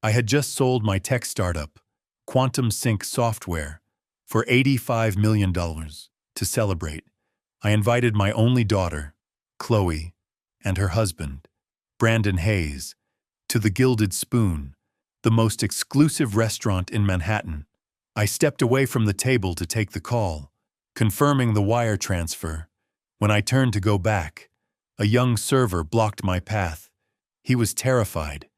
I had just sold my tech startup, Quantum Sync Software, for $85 million. To celebrate, I invited my only daughter, Chloe, and her husband, Brandon Hayes, to the Gilded Spoon, the most exclusive restaurant in Manhattan. I stepped away from the table to take the call, confirming the wire transfer. When I turned to go back, a young server blocked my path. He was terrified.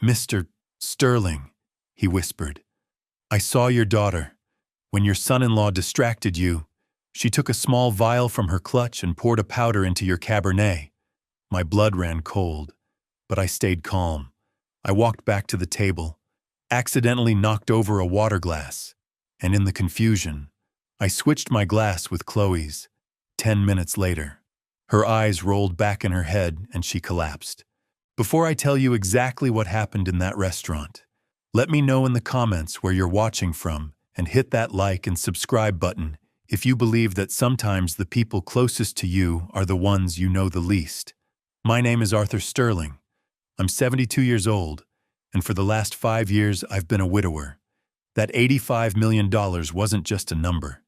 "Mr. Sterling," he whispered, "I saw your daughter. When your son-in-law distracted you, she took a small vial from her clutch and poured a powder into your Cabernet." My blood ran cold, but I stayed calm. I walked back to the table, accidentally knocked over a water glass, and in the confusion, I switched my glass with Chloe's. 10 minutes later, her eyes rolled back in her head and she collapsed. Before I tell you exactly what happened in that restaurant, let me know in the comments where you're watching from and hit that like and subscribe button if you believe that sometimes the people closest to you are the ones you know the least. My name is Arthur Sterling. I'm 72 years old, and for the last 5 years I've been a widower. That $85 million wasn't just a number.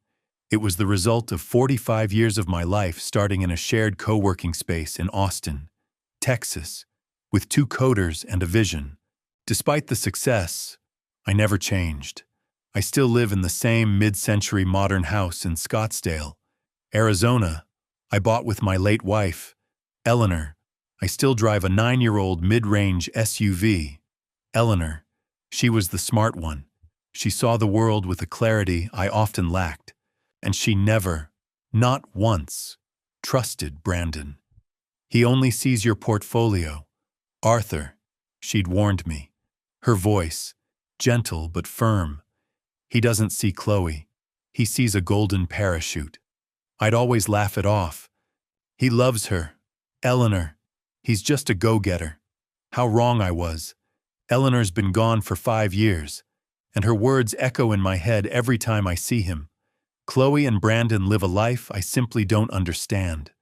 It was the result of 45 years of my life starting in a shared co-working space in Austin, Texas, with 2 coders and a vision. Despite the success, I never changed. I still live in the same mid-century modern house in Scottsdale, Arizona, I bought with my late wife, Eleanor. I still drive a 9-year-old mid-range SUV. Eleanor, she was the smart one. She saw the world with a clarity I often lacked, and she never, not once, trusted Brandon. "He only sees your portfolio, Arthur," she'd warned me, her voice, gentle but firm. "He doesn't see Chloe. He sees a golden parachute." I'd always laugh it off. "He loves her, Eleanor. He's just a go-getter." How wrong I was. Eleanor's been gone for 5 years, and her words echo in my head every time I see him. Chloe and Brandon live a life I simply don't understand.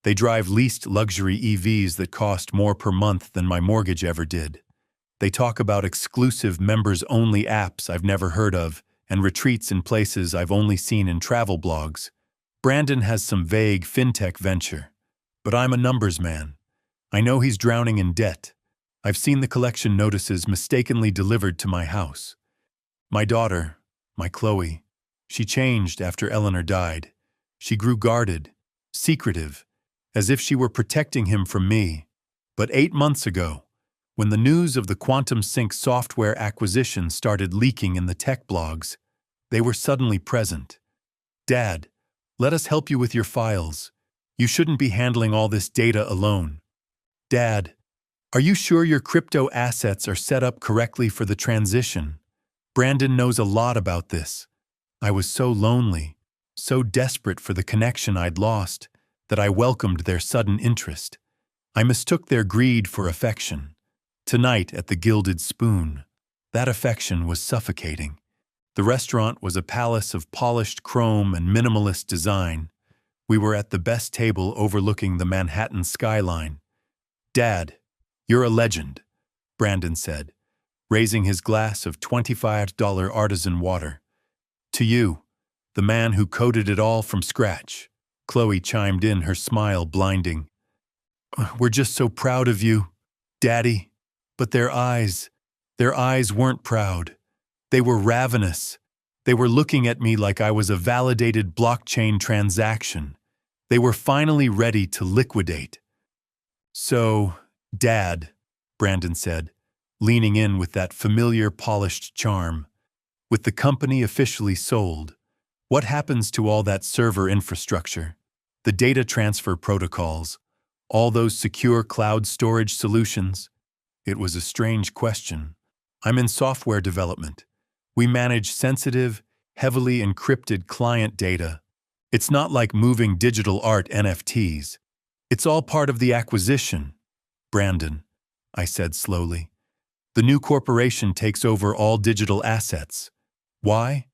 They drive leased luxury EVs that cost more per month than my mortgage ever did. They talk about exclusive members-only apps I've never heard of and retreats in places I've only seen in travel blogs. Brandon has some vague fintech venture, but I'm a numbers man. I know he's drowning in debt. I've seen the collection notices mistakenly delivered to my house. My daughter, my Chloe, she changed after Eleanor died. She grew guarded, secretive, as if she were protecting him from me. But 8 months ago, when the news of the Quantum Sync software acquisition started leaking in the tech blogs, they were suddenly present. "Dad, let us help you with your files. You shouldn't be handling all this data alone. Dad, are you sure your crypto assets are set up correctly for the transition? Brandon knows a lot about this." I was so lonely, so desperate for the connection I'd lost, that I welcomed their sudden interest. I mistook their greed for affection. Tonight at the Gilded Spoon, that affection was suffocating. The restaurant was a palace of polished chrome and minimalist design. We were at the best table overlooking the Manhattan skyline. "Dad, you're a legend," Brandon said, raising his glass of $25 artisan water. "To you, the man who coded it all from scratch," Chloe chimed in, her smile blinding. "We're just so proud of you, Daddy." But their eyes weren't proud. They were ravenous. They were looking at me like I was a validated blockchain transaction. They were finally ready to liquidate. "So, Dad," Brandon said, leaning in with that familiar polished charm, "with the company officially sold, what happens to all that server infrastructure, the data transfer protocols, all those secure cloud storage solutions?" It was a strange question. I'm in software development. We manage sensitive, heavily encrypted client data. It's not like moving digital art NFTs. It's all part of the acquisition. "Brandon," I said slowly, "the new corporation takes over all digital assets. Why?"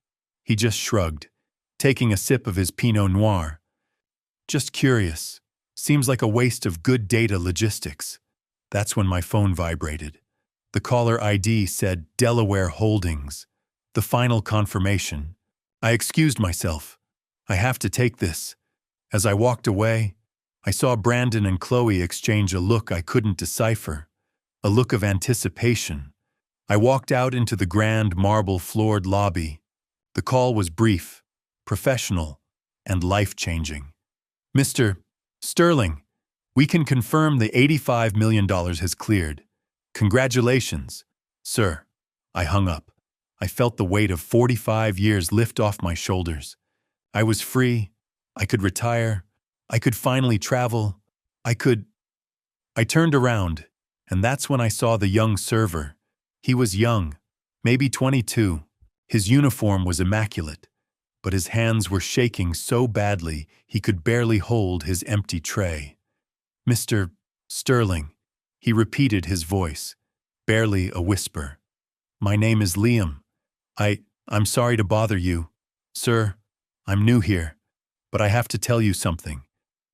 He just shrugged, taking a sip of his Pinot Noir. "Just curious. Seems like a waste of good data logistics." That's when my phone vibrated. The caller ID said Delaware Holdings. The final confirmation. I excused myself. I have to take this. As I walked away, I saw Brandon and Chloe exchange a look I couldn't decipher, a look of anticipation. I walked out into the grand marble-floored lobby. The call was brief, professional, and life-changing. Mr. Sterling, we can confirm the $85 million has cleared. Congratulations, sir. I hung up. I felt the weight of 45 years lift off my shoulders. I was free. I could retire. I could finally travel. I turned around, and that's when I saw the young server. He was young, maybe 22. His uniform was immaculate, but his hands were shaking so badly he could barely hold his empty tray. Mr. Sterling, he repeated, his voice, barely a whisper. My name is Liam. I'm sorry to bother you. Sir, I'm new here, but I have to tell you something.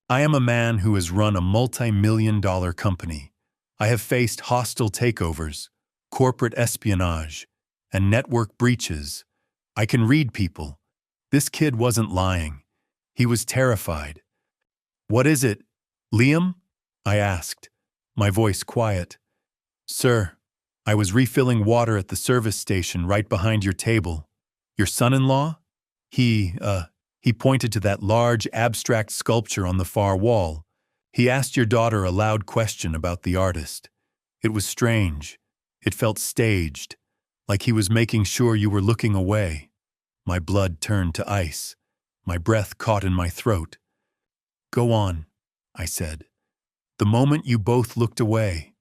I am a man who has run a multi-million-dollar company. I have faced hostile takeovers, corporate espionage, and network breaches. I can read people. This kid wasn't lying. He was terrified. What is it, Liam? I asked, my voice quiet. Sir, I was refilling water at the service station right behind your table. Your son-in-law? He pointed to that large, abstract sculpture on the far wall. He asked your daughter a loud question about the artist. It was strange. It felt staged, like he was making sure you were looking away. My blood turned to ice. My breath caught in my throat. Go on, I said. The moment you both looked away.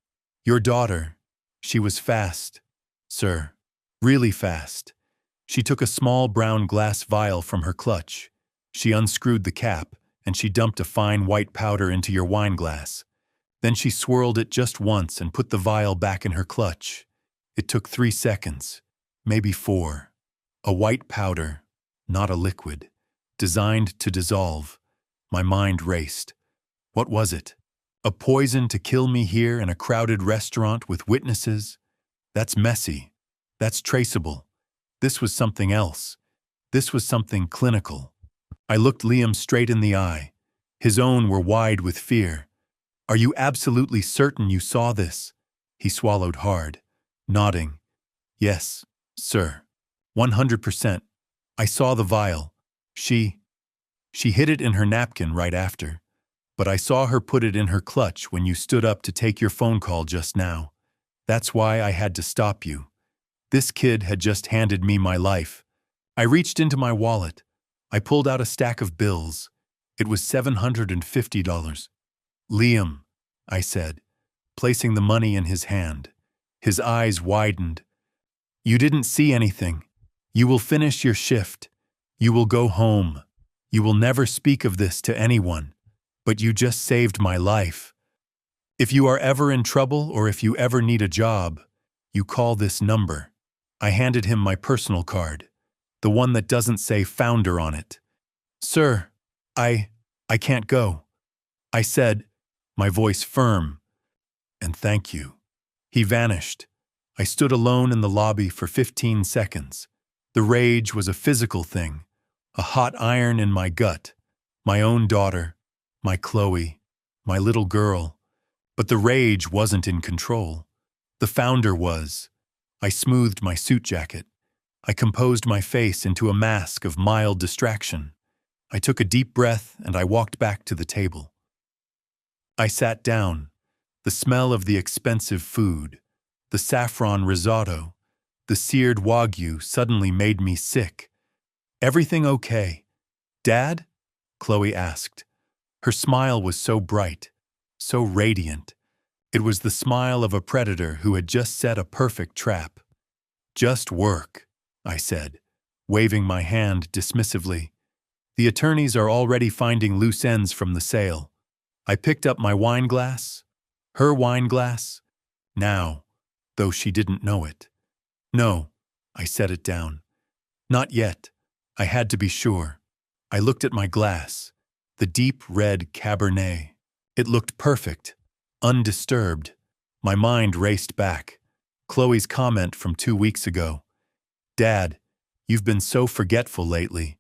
Your daughter, she was fast, sir, really fast. She took a small brown glass vial from her clutch. She unscrewed the cap, and she dumped a fine white powder into your wine glass. Then she swirled it just once and put the vial back in her clutch. It took 3 seconds, maybe 4. A white powder, not a liquid, designed to dissolve. My mind raced. What was it? A poison to kill me here in a crowded restaurant with witnesses? That's messy. That's traceable. This was something else. This was something clinical. I looked Liam straight in the eye. His own were wide with fear. Are you absolutely certain you saw this? He swallowed hard, nodding. Yes, sir. 100%. I saw the vial. She hid it in her napkin right after. But I saw her put it in her clutch when you stood up to take your phone call just now. That's why I had to stop you. This kid had just handed me my life. I reached into my wallet. I pulled out a stack of bills. It was $750. Liam, I said, placing the money in his hand. His eyes widened. You didn't see anything. You will finish your shift. You will go home. You will never speak of this to anyone. But you just saved my life. If you are ever in trouble or if you ever need a job, you call this number. I handed him my personal card, the one that doesn't say founder on it. Sir, I can't go. I said, my voice firm. And thank you. He vanished. I stood alone in the lobby for 15 seconds. The rage was a physical thing, a hot iron in my gut. My own daughter, my Chloe, my little girl. But the rage wasn't in control. The founder was. I smoothed my suit jacket. I composed my face into a mask of mild distraction. I took a deep breath and I walked back to the table. I sat down. The smell of the expensive food, the saffron risotto, the seared wagyu suddenly made me sick. Everything okay? Dad? Chloe asked. Her smile was so bright, so radiant. It was the smile of a predator who had just set a perfect trap. Just work, I said, waving my hand dismissively. The attorneys are already finding loose ends from the sale. I picked up my wine glass, her wine glass, now, though she didn't know it. No, I set it down. Not yet. I had to be sure. I looked at my glass, the deep red Cabernet. It looked perfect, undisturbed. My mind raced back. Chloe's comment from 2 weeks ago. Dad, you've been so forgetful lately.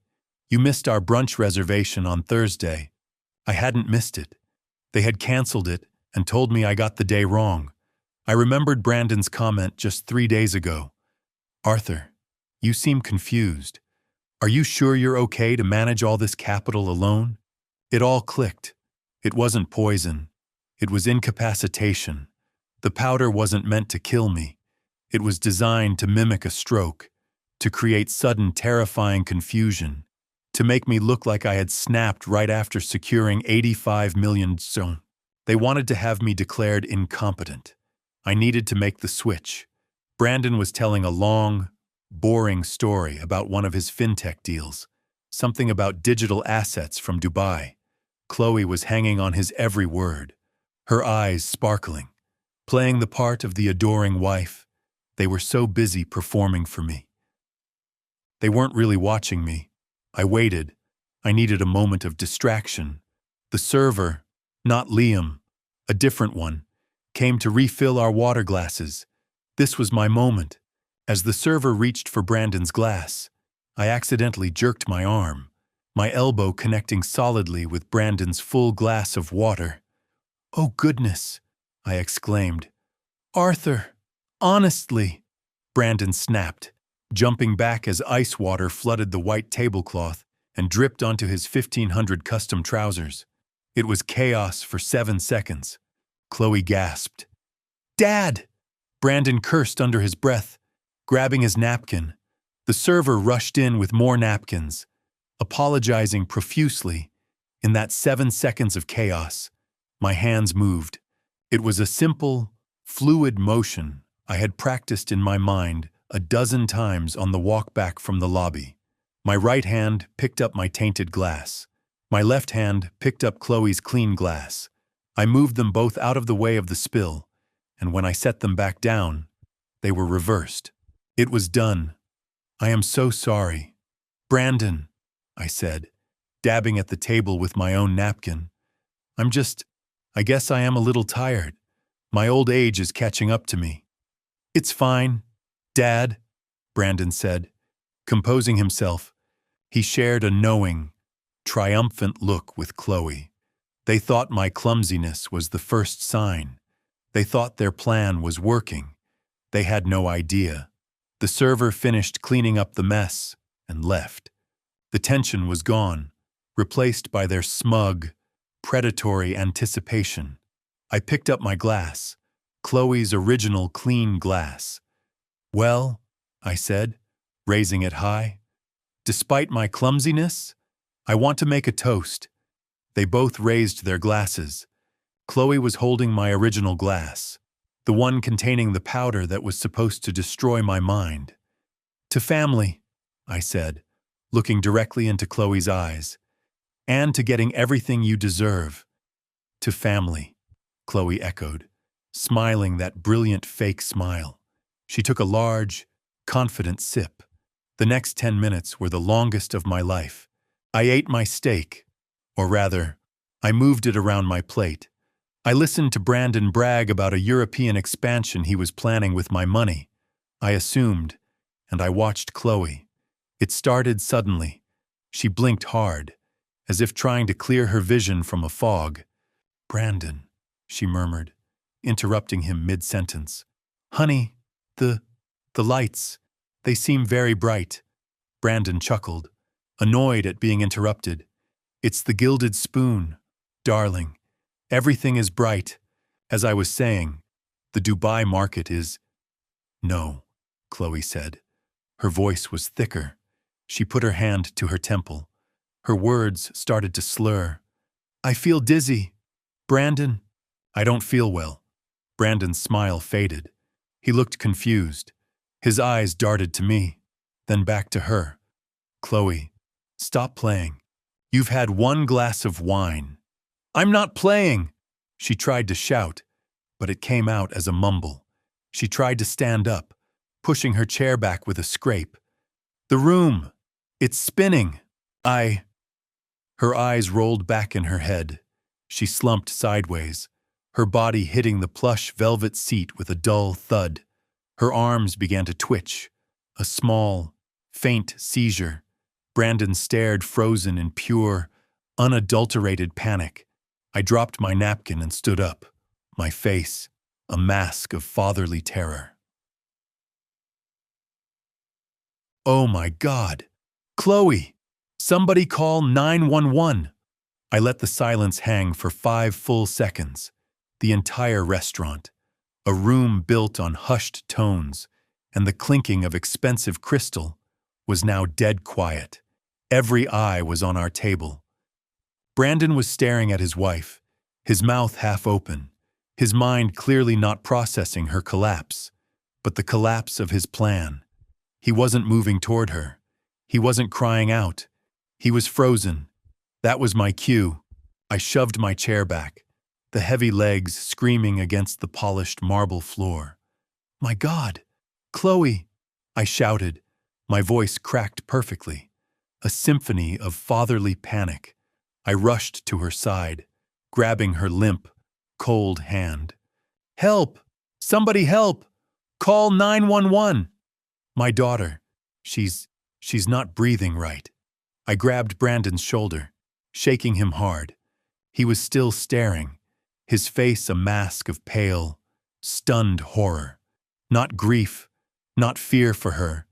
You missed our brunch reservation on Thursday. I hadn't missed it. They had canceled it and told me I got the day wrong. I remembered Brandon's comment just 3 days ago. Arthur, you seem confused. Are you sure you're okay to manage all this capital alone? It all clicked. It wasn't poison. It was incapacitation. The powder wasn't meant to kill me. It was designed to mimic a stroke, to create sudden, terrifying confusion, to make me look like I had snapped right after securing 85 million. So they wanted to have me declared incompetent. I needed to make the switch. Brandon was telling a long, boring story about one of his fintech deals, something about digital assets from Dubai. Chloe was hanging on his every word, her eyes sparkling, playing the part of the adoring wife. They were so busy performing for me. They weren't really watching me. I waited. I needed a moment of distraction. The server, not Liam, a different one, came to refill our water glasses. This was my moment. As the server reached for Brandon's glass, I accidentally jerked my arm, my elbow connecting solidly with Brandon's full glass of water. "Oh goodness," I exclaimed. "Arthur, honestly," Brandon snapped, jumping back as ice water flooded the white tablecloth and dripped onto his 1,500 custom trousers. It was chaos for 7 seconds. Chloe gasped. "Dad!" Brandon cursed under his breath, grabbing his napkin. The server rushed in with more napkins, apologizing profusely. In that 7 seconds of chaos, my hands moved. It was a simple, fluid motion I had practiced in my mind a dozen times on the walk back from the lobby. My right hand picked up my tainted glass. My left hand picked up Chloe's clean glass. I moved them both out of the way of the spill, and when I set them back down, they were reversed. It was done. "I am so sorry. Brandon," I said, dabbing at the table with my own napkin. I guess I am a little tired. My old age is catching up to me." "It's fine, Dad," Brandon said, composing himself. He shared a knowing, triumphant look with Chloe. They thought my clumsiness was the first sign. They thought their plan was working. They had no idea. The server finished cleaning up the mess and left. The tension was gone, replaced by their smug, predatory anticipation. I picked up my glass, Chloe's original clean glass. "Well," I said, raising it high, "despite my clumsiness, I want to make a toast." They both raised their glasses. Chloe was holding my original glass, the one containing the powder that was supposed to destroy my mind. "To family," I said, looking directly into Chloe's eyes, "and to getting everything you deserve." "To family," Chloe echoed, smiling that brilliant fake smile. She took a large, confident sip. The next 10 minutes were the longest of my life. I ate my steak, or rather, I moved it around my plate. I listened to Brandon brag about a European expansion he was planning with my money. I assumed, and I watched Chloe. It started suddenly. She blinked hard, as if trying to clear her vision from a fog. "Brandon," she murmured, interrupting him mid-sentence. "Honey, the lights, they seem very bright." Brandon chuckled, annoyed at being interrupted. "It's the gilded spoon, darling. Everything is bright. As I was saying, the Dubai market is—" "No," Chloe said. Her voice was thicker. She put her hand to her temple. Her words started to slur. "I feel dizzy. Brandon." "I don't feel well." Brandon's smile faded. He looked confused. His eyes darted to me, then back to her. "Chloe, stop playing. You've had one glass of wine." "I'm not playing!" She tried to shout, but it came out as a mumble. She tried to stand up, pushing her chair back with a scrape. "The room, it's spinning. Her eyes rolled back in her head. She slumped sideways, her body hitting the plush velvet seat with a dull thud. Her arms began to twitch, a small, faint seizure. Brandon stared, frozen in pure, unadulterated panic. I dropped my napkin and stood up, my face a mask of fatherly terror. "Oh my God! Chloe! Somebody call 911!" I let the silence hang for 5 full seconds. The entire restaurant, a room built on hushed tones and the clinking of expensive crystal, was now dead quiet. Every eye was on our table. Brandon was staring at his wife, his mouth half open, his mind clearly not processing her collapse, but the collapse of his plan. He wasn't moving toward her. He wasn't crying out. He was frozen. That was my cue. I shoved my chair back, the heavy legs screaming against the polished marble floor. "My God! Chloe!" I shouted, my voice cracked perfectly, a symphony of fatherly panic. I rushed to her side, grabbing her limp, cold hand. "Help! Somebody help! Call 911! My daughter, she's not breathing right." I grabbed Brandon's shoulder, shaking him hard. He was still staring, his face a mask of pale, stunned horror. Not grief, not fear for her,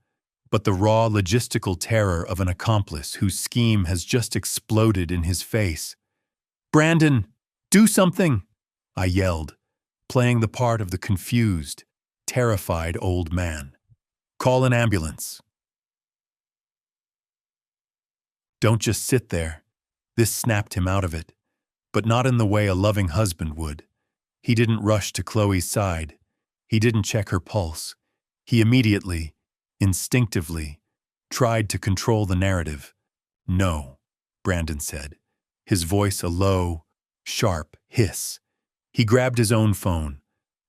but the raw logistical terror of an accomplice whose scheme has just exploded in his face. "Brandon, do something!" I yelled, playing the part of the confused, terrified old man. "Call an ambulance." "Don't just sit there." This snapped him out of it, but not in the way a loving husband would. He didn't rush to Chloe's side. He didn't check her pulse. He immediately, instinctively, tried to control the narrative. "No," Brandon said, his voice a low, sharp hiss. He grabbed his own phone,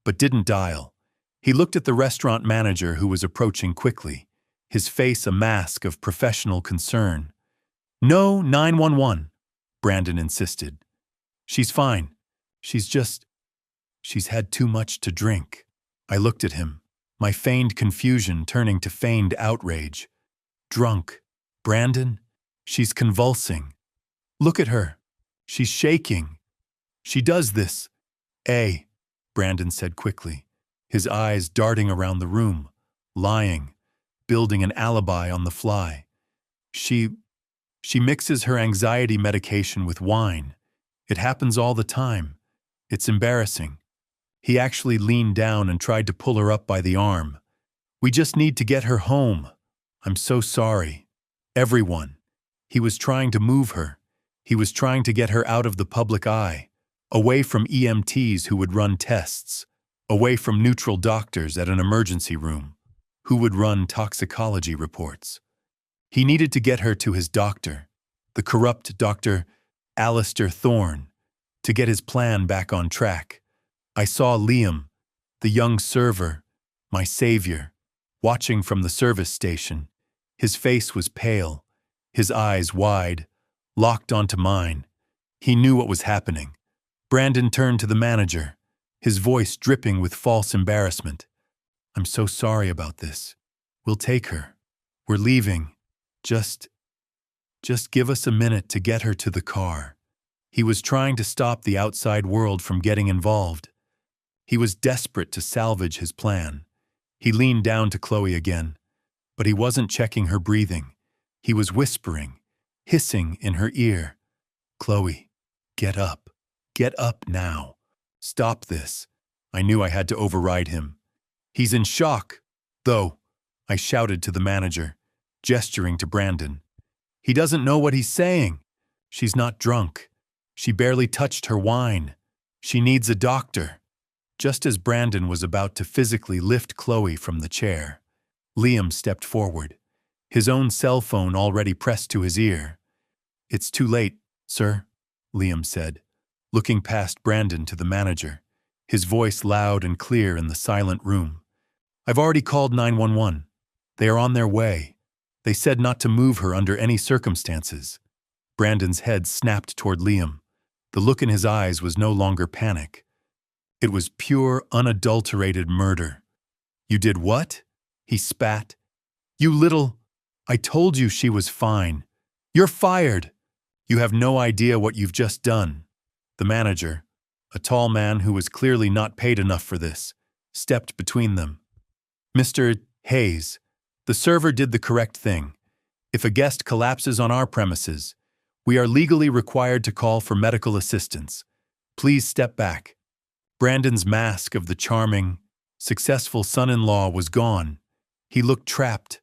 but didn't dial. He looked at the restaurant manager who was approaching quickly, his face a mask of professional concern. "No 911, Brandon insisted. "She's fine. She's had too much to drink." I looked at him, my feigned confusion turning to feigned outrage. "Drunk. Brandon? She's convulsing. Look at her. She's shaking. She does this." Brandon said quickly, his eyes darting around the room, lying, building an alibi on the fly. She mixes her anxiety medication with wine. It happens all the time. It's embarrassing." He actually leaned down and tried to pull her up by the arm. "We just need to get her home. I'm so sorry. Everyone." He was trying to move her. He was trying to get her out of the public eye, away from EMTs who would run tests, away from neutral doctors at an emergency room, who would run toxicology reports. He needed to get her to his doctor, the corrupt Dr. Alistair Thorne, to get his plan back on track. I saw Liam, the young server, my savior, watching from the service station. His face was pale, his eyes wide, locked onto mine. He knew what was happening. Brandon turned to the manager, his voice dripping with false embarrassment. "I'm so sorry about this. We'll take her. We're leaving. Just give us a minute to get her to the car." He was trying to stop the outside world from getting involved. He was desperate to salvage his plan. He leaned down to Chloe again, but he wasn't checking her breathing. He was whispering, hissing in her ear. "Chloe, get up. Get up now. Stop this." I knew I had to override him. "He's in shock, though," I shouted to the manager, gesturing to Brandon. "He doesn't know what he's saying. She's not drunk. She barely touched her wine. She needs a doctor." Just as Brandon was about to physically lift Chloe from the chair, Liam stepped forward, his own cell phone already pressed to his ear. "It's too late, sir," Liam said, looking past Brandon to the manager, his voice loud and clear in the silent room. "I've already called 911. They are on their way. They said not to move her under any circumstances." Brandon's head snapped toward Liam. The look in his eyes was no longer panic. It was pure, unadulterated murder. You did what? He spat. You little… I told you she was fine. You're fired. You have no idea what you've just done. The manager, a tall man who was clearly not paid enough for this, stepped between them. Mr. Hayes, the server did the correct thing. If a guest collapses on our premises, we are legally required to call for medical assistance. Please step back. Brandon's mask of the charming, successful son-in-law was gone. He looked trapped,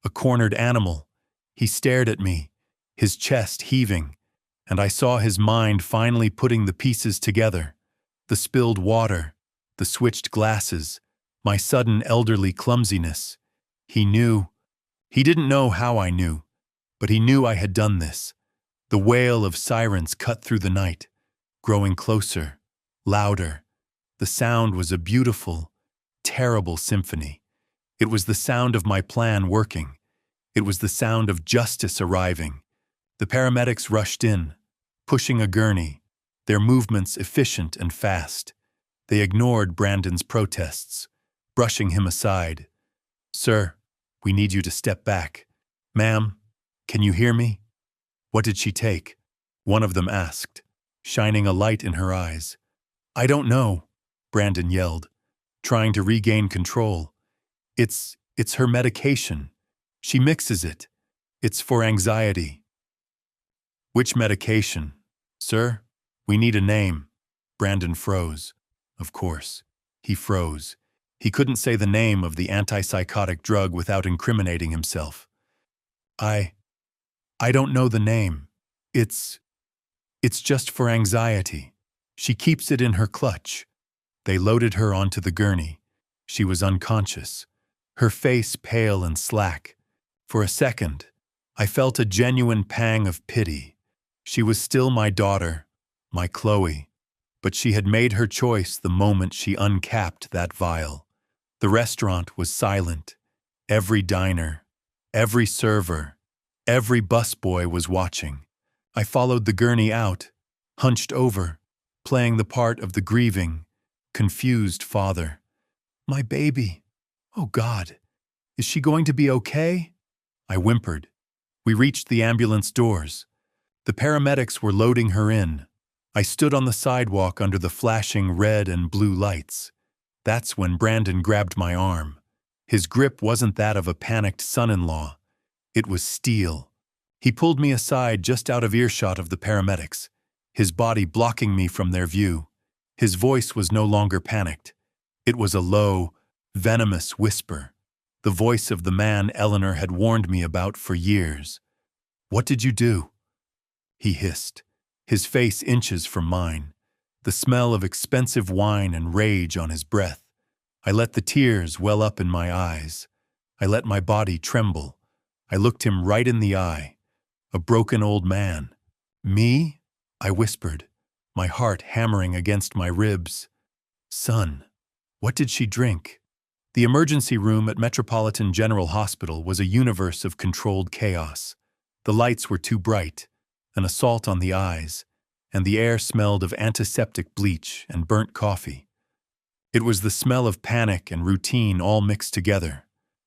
a cornered animal. He stared at me, his chest heaving, and I saw his mind finally putting the pieces together. The spilled water, the switched glasses, my sudden elderly clumsiness. He knew. He didn't know how I knew, but he knew I had done this. The wail of sirens cut through the night, growing closer, louder. The sound was a beautiful, terrible symphony. It was the sound of my plan working. It was the sound of justice arriving. The paramedics rushed in, pushing a gurney, their movements efficient and fast. They ignored Brandon's protests, brushing him aside. Sir, we need you to step back. Ma'am, can you hear me? What did she take? One of them asked, shining a light in her eyes. I don't know, Brandon yelled, trying to regain control. It's her medication. She mixes it. It's for anxiety. Which medication? Sir, we need a name. Brandon froze. Of course, he froze. He couldn't say the name of the antipsychotic drug without incriminating himself. I don't know the name. It's just for anxiety. She keeps it in her clutch. They loaded her onto the gurney. She was unconscious, her face pale and slack. For a second, I felt a genuine pang of pity. She was still my daughter, my Chloe, but she had made her choice the moment she uncapped that vial. The restaurant was silent. Every diner, every server, every busboy was watching. I followed the gurney out, hunched over, playing the part of the grieving, confused father. My baby. Oh God, is she going to be okay? I whimpered. We reached the ambulance doors. The paramedics were loading her in. I stood on the sidewalk under the flashing red and blue lights. That's when Brandon grabbed my arm. His grip wasn't that of a panicked son-in-law. It was steel. He pulled me aside just out of earshot of the paramedics, his body blocking me from their view. His voice was no longer panicked. It was a low, venomous whisper, the voice of the man Eleanor had warned me about for years. What did you do? He hissed, his face inches from mine, the smell of expensive wine and rage on his breath. I let the tears well up in my eyes. I let my body tremble. I looked him right in the eye. A broken old man. Me? I whispered, my heart hammering against my ribs. Son, what did she drink? The emergency room at Metropolitan General Hospital was a universe of controlled chaos. The lights were too bright, an assault on the eyes, and the air smelled of antiseptic bleach and burnt coffee. It was the smell of panic and routine all mixed together.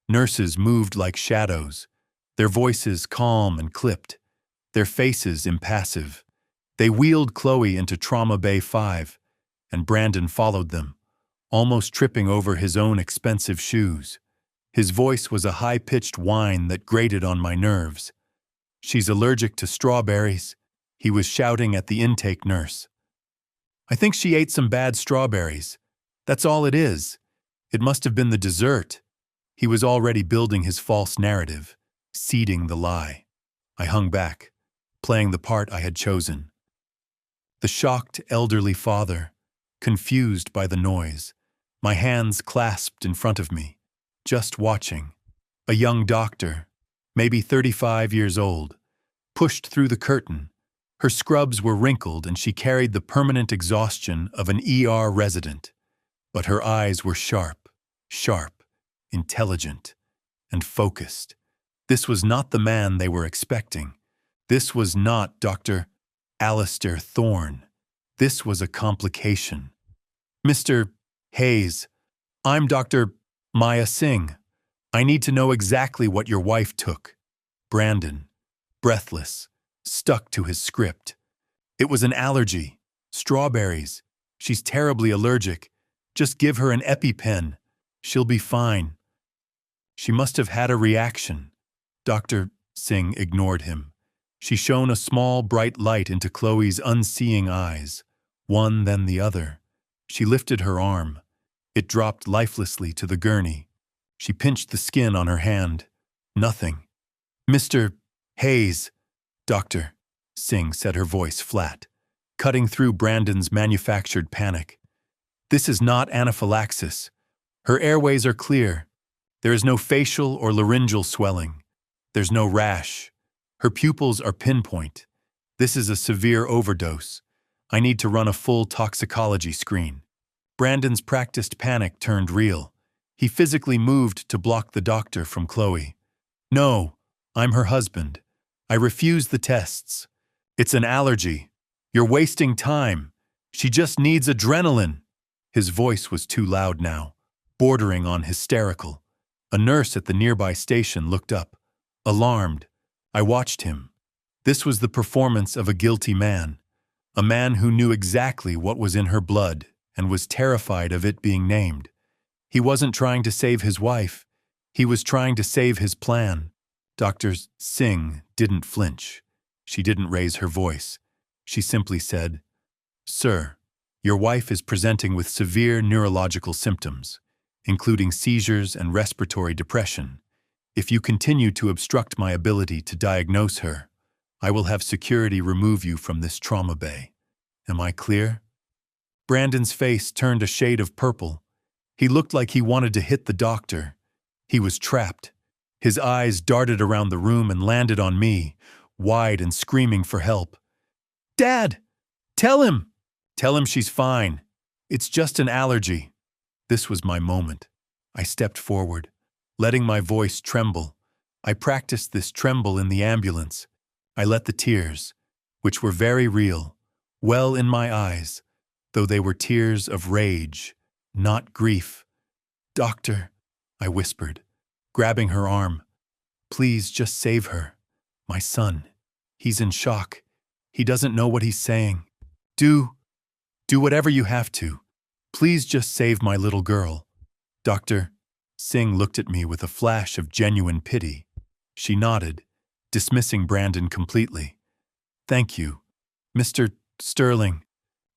Nurses moved like shadows, their voices calm and clipped, their faces impassive. They wheeled Chloe into Trauma Bay 5, and Brandon followed them, almost tripping over his own expensive shoes. His voice was a high-pitched whine that grated on my nerves. She's allergic to strawberries, he was shouting at the intake nurse. I think she ate some bad strawberries. That's all it is. It must have been the dessert. He was already building his false narrative, seeding the lie. I hung back, playing the part I had chosen. The shocked elderly father, confused by the noise, my hands clasped in front of me, just watching. A young doctor, maybe 35 years old, pushed through the curtain. Her scrubs were wrinkled and she carried the permanent exhaustion of an ER resident. But her eyes were sharp, intelligent, and focused. This was not the man they were expecting. This was not Dr. Alistair Thorne. This was a complication. Mr. Hayes, I'm Dr. Maya Singh, I need to know exactly what your wife took. Brandon, breathless, stuck to his script. It was an allergy. Strawberries. She's terribly allergic. Just give her an EpiPen. She'll be fine. She must have had a reaction. Dr. Singh ignored him. She shone a small, bright light into Chloe's unseeing eyes, one then the other. She lifted her arm. It dropped lifelessly to the gurney. She pinched the skin on her hand. Nothing. Mr. Hayes, Dr. Singh said, her voice flat, cutting through Brandon's manufactured panic. This is not anaphylaxis. Her airways are clear. There is no facial or laryngeal swelling. There's no rash. Her pupils are pinpoint. This is a severe overdose. I need to run a full toxicology screen. Brandon's practiced panic turned real. He physically moved to block the doctor from Chloe. No, I'm her husband. I refuse the tests. It's an allergy. You're wasting time. She just needs adrenaline. His voice was too loud now, bordering on hysterical. A nurse at the nearby station looked up, alarmed. I watched him. This was the performance of a guilty man, a man who knew exactly what was in her blood and was terrified of it being named. He wasn't trying to save his wife. He was trying to save his plan. Dr. Singh didn't flinch. She didn't raise her voice. She simply said, "Sir, your wife is presenting with severe neurological symptoms, including seizures and respiratory depression. If you continue to obstruct my ability to diagnose her, I will have security remove you from this trauma bay. Am I clear?" Brandon's face turned a shade of purple. He looked like he wanted to hit the doctor. He was trapped. His eyes darted around the room and landed on me, wide and screaming for help. "Dad! Tell him! Tell him she's fine. It's just an allergy." This was my moment. I stepped forward, letting my voice tremble. I practiced this tremble in the ambulance. I let the tears, which were very real, well in my eyes, though they were tears of rage, not grief. "Doctor," I whispered, grabbing her arm, "please just save her. My son, he's in shock. He doesn't know what he's saying. Do whatever you have to. Please just save my little girl." Dr. Singh looked at me with a flash of genuine pity. She nodded, dismissing Brandon completely. "Thank you, Mr. Sterling.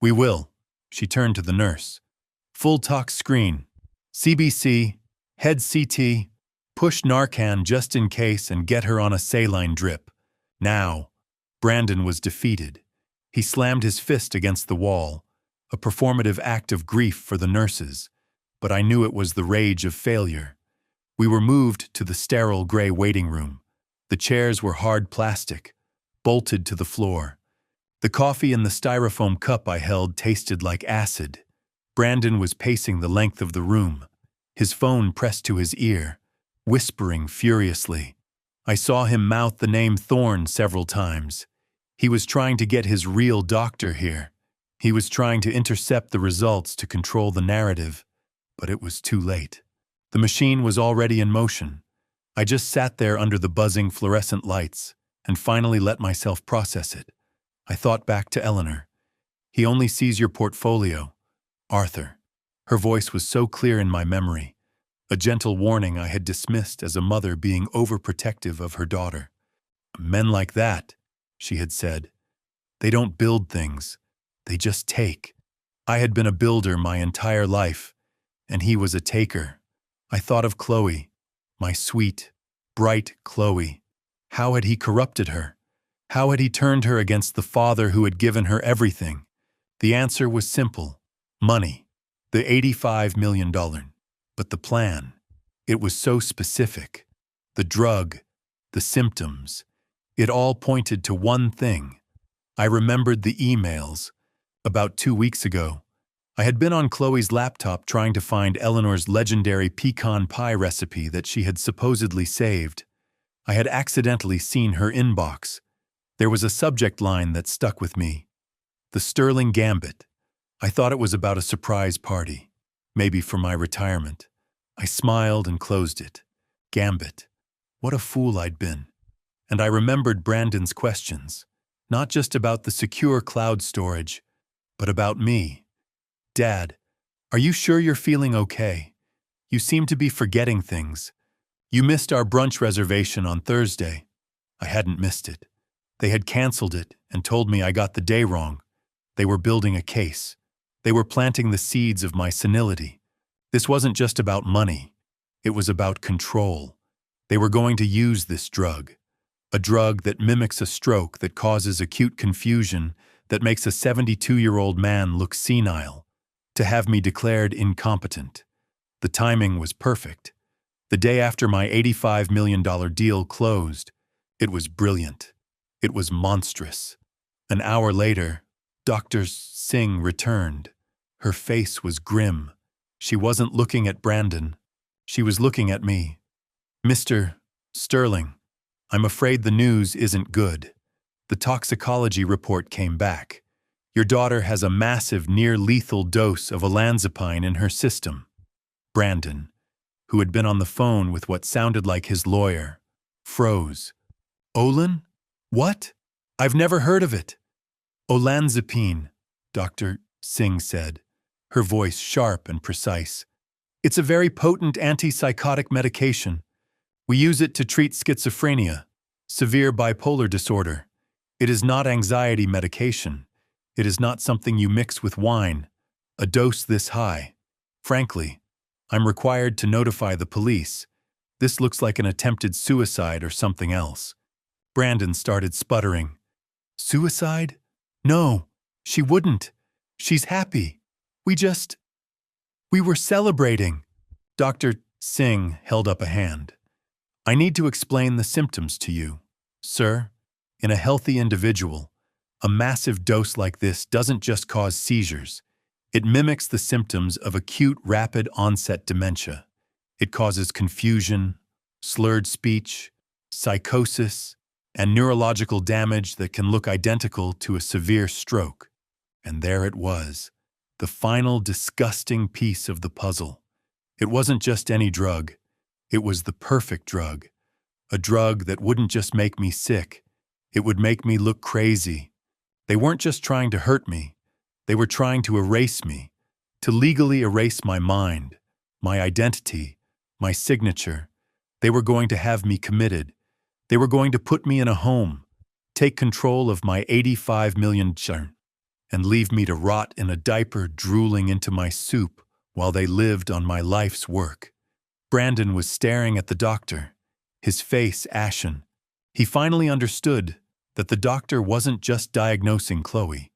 We will." She turned to the nurse. "Full tox screen. CBC, head CT, push Narcan just in case and get her on a saline drip. Now." Brandon was defeated. He slammed his fist against the wall, a performative act of grief for the nurses, but I knew it was the rage of failure. We were moved to the sterile gray waiting room. The chairs were hard plastic, bolted to the floor. The coffee in the styrofoam cup I held tasted like acid. Brandon was pacing the length of the room, his phone pressed to his ear, whispering furiously. I saw him mouth the name Thorne several times. He was trying to get his real doctor here. He was trying to intercept the results to control the narrative, but it was too late. The machine was already in motion. I just sat there under the buzzing fluorescent lights and finally let myself process it. I thought back to Eleanor. "He only sees your portfolio. Arthur." Her voice was so clear in my memory, a gentle warning I had dismissed as a mother being overprotective of her daughter. "Men like that," she had said, "they don't build things, they just take." I had been a builder my entire life, and he was a taker. I thought of Chloe, my sweet, bright Chloe. How had he corrupted her? How had he turned her against the father who had given her everything? The answer was simple: money. The $85 million. But the plan, it was so specific. The drug, the symptoms, it all pointed to one thing. I remembered the emails. About 2 weeks ago, I had been on Chloe's laptop trying to find Eleanor's legendary pecan pie recipe that she had supposedly saved. I had accidentally seen her inbox. There was a subject line that stuck with me: "The Sterling Gambit." I thought it was about a surprise party, maybe for my retirement. I smiled and closed it. Gambit. What a fool I'd been. And I remembered Brandon's questions, not just about the secure cloud storage, but about me. Dad, are you sure you're feeling okay? You seem to be forgetting things. You missed our brunch reservation on Thursday. I hadn't missed it. They had canceled it and told me I got the day wrong. They were building a case. They were planting the seeds of my senility. This wasn't just about money. It was about control. They were going to use this drug. A drug that mimics a stroke, that causes acute confusion, that makes a 72-year-old man look senile, to have me declared incompetent. The timing was perfect. The day after my $85 million deal closed, it was brilliant. It was monstrous. An hour later, Dr. Singh returned. Her face was grim. She wasn't looking at Brandon. She was looking at me. Mr. Sterling, I'm afraid the news isn't good. The toxicology report came back. Your daughter has a massive, near-lethal dose of olanzapine in her system. Brandon, who had been on the phone with what sounded like his lawyer, froze. Olan? What? I've never heard of it. Olanzapine, Dr. Singh said, her voice sharp and precise. It's a very potent antipsychotic medication. We use it to treat schizophrenia, severe bipolar disorder. It is not anxiety medication. It is not something you mix with wine. A dose this high. Frankly, I'm required to notify the police. This looks like an attempted suicide or something else. Brandon started sputtering. Suicide? No, she wouldn't. She's happy. We were celebrating. Dr. Singh held up a hand. I need to explain the symptoms to you. Sir, in a healthy individual, a massive dose like this doesn't just cause seizures. It mimics the symptoms of acute rapid onset dementia. It causes confusion, slurred speech, psychosis, and neurological damage that can look identical to a severe stroke. And there it was, the final disgusting piece of the puzzle. It wasn't just any drug. It was the perfect drug. A drug that wouldn't just make me sick. It would make me look crazy. They weren't just trying to hurt me. They were trying to erase me, to legally erase my mind, my identity, my signature. They were going to have me committed. They were going to put me in a home, take control of my 85 million churn, and leave me to rot in a diaper drooling into my soup while they lived on my life's work. Brandon was staring at the doctor, his face ashen. He finally understood that the doctor wasn't just diagnosing Chloe.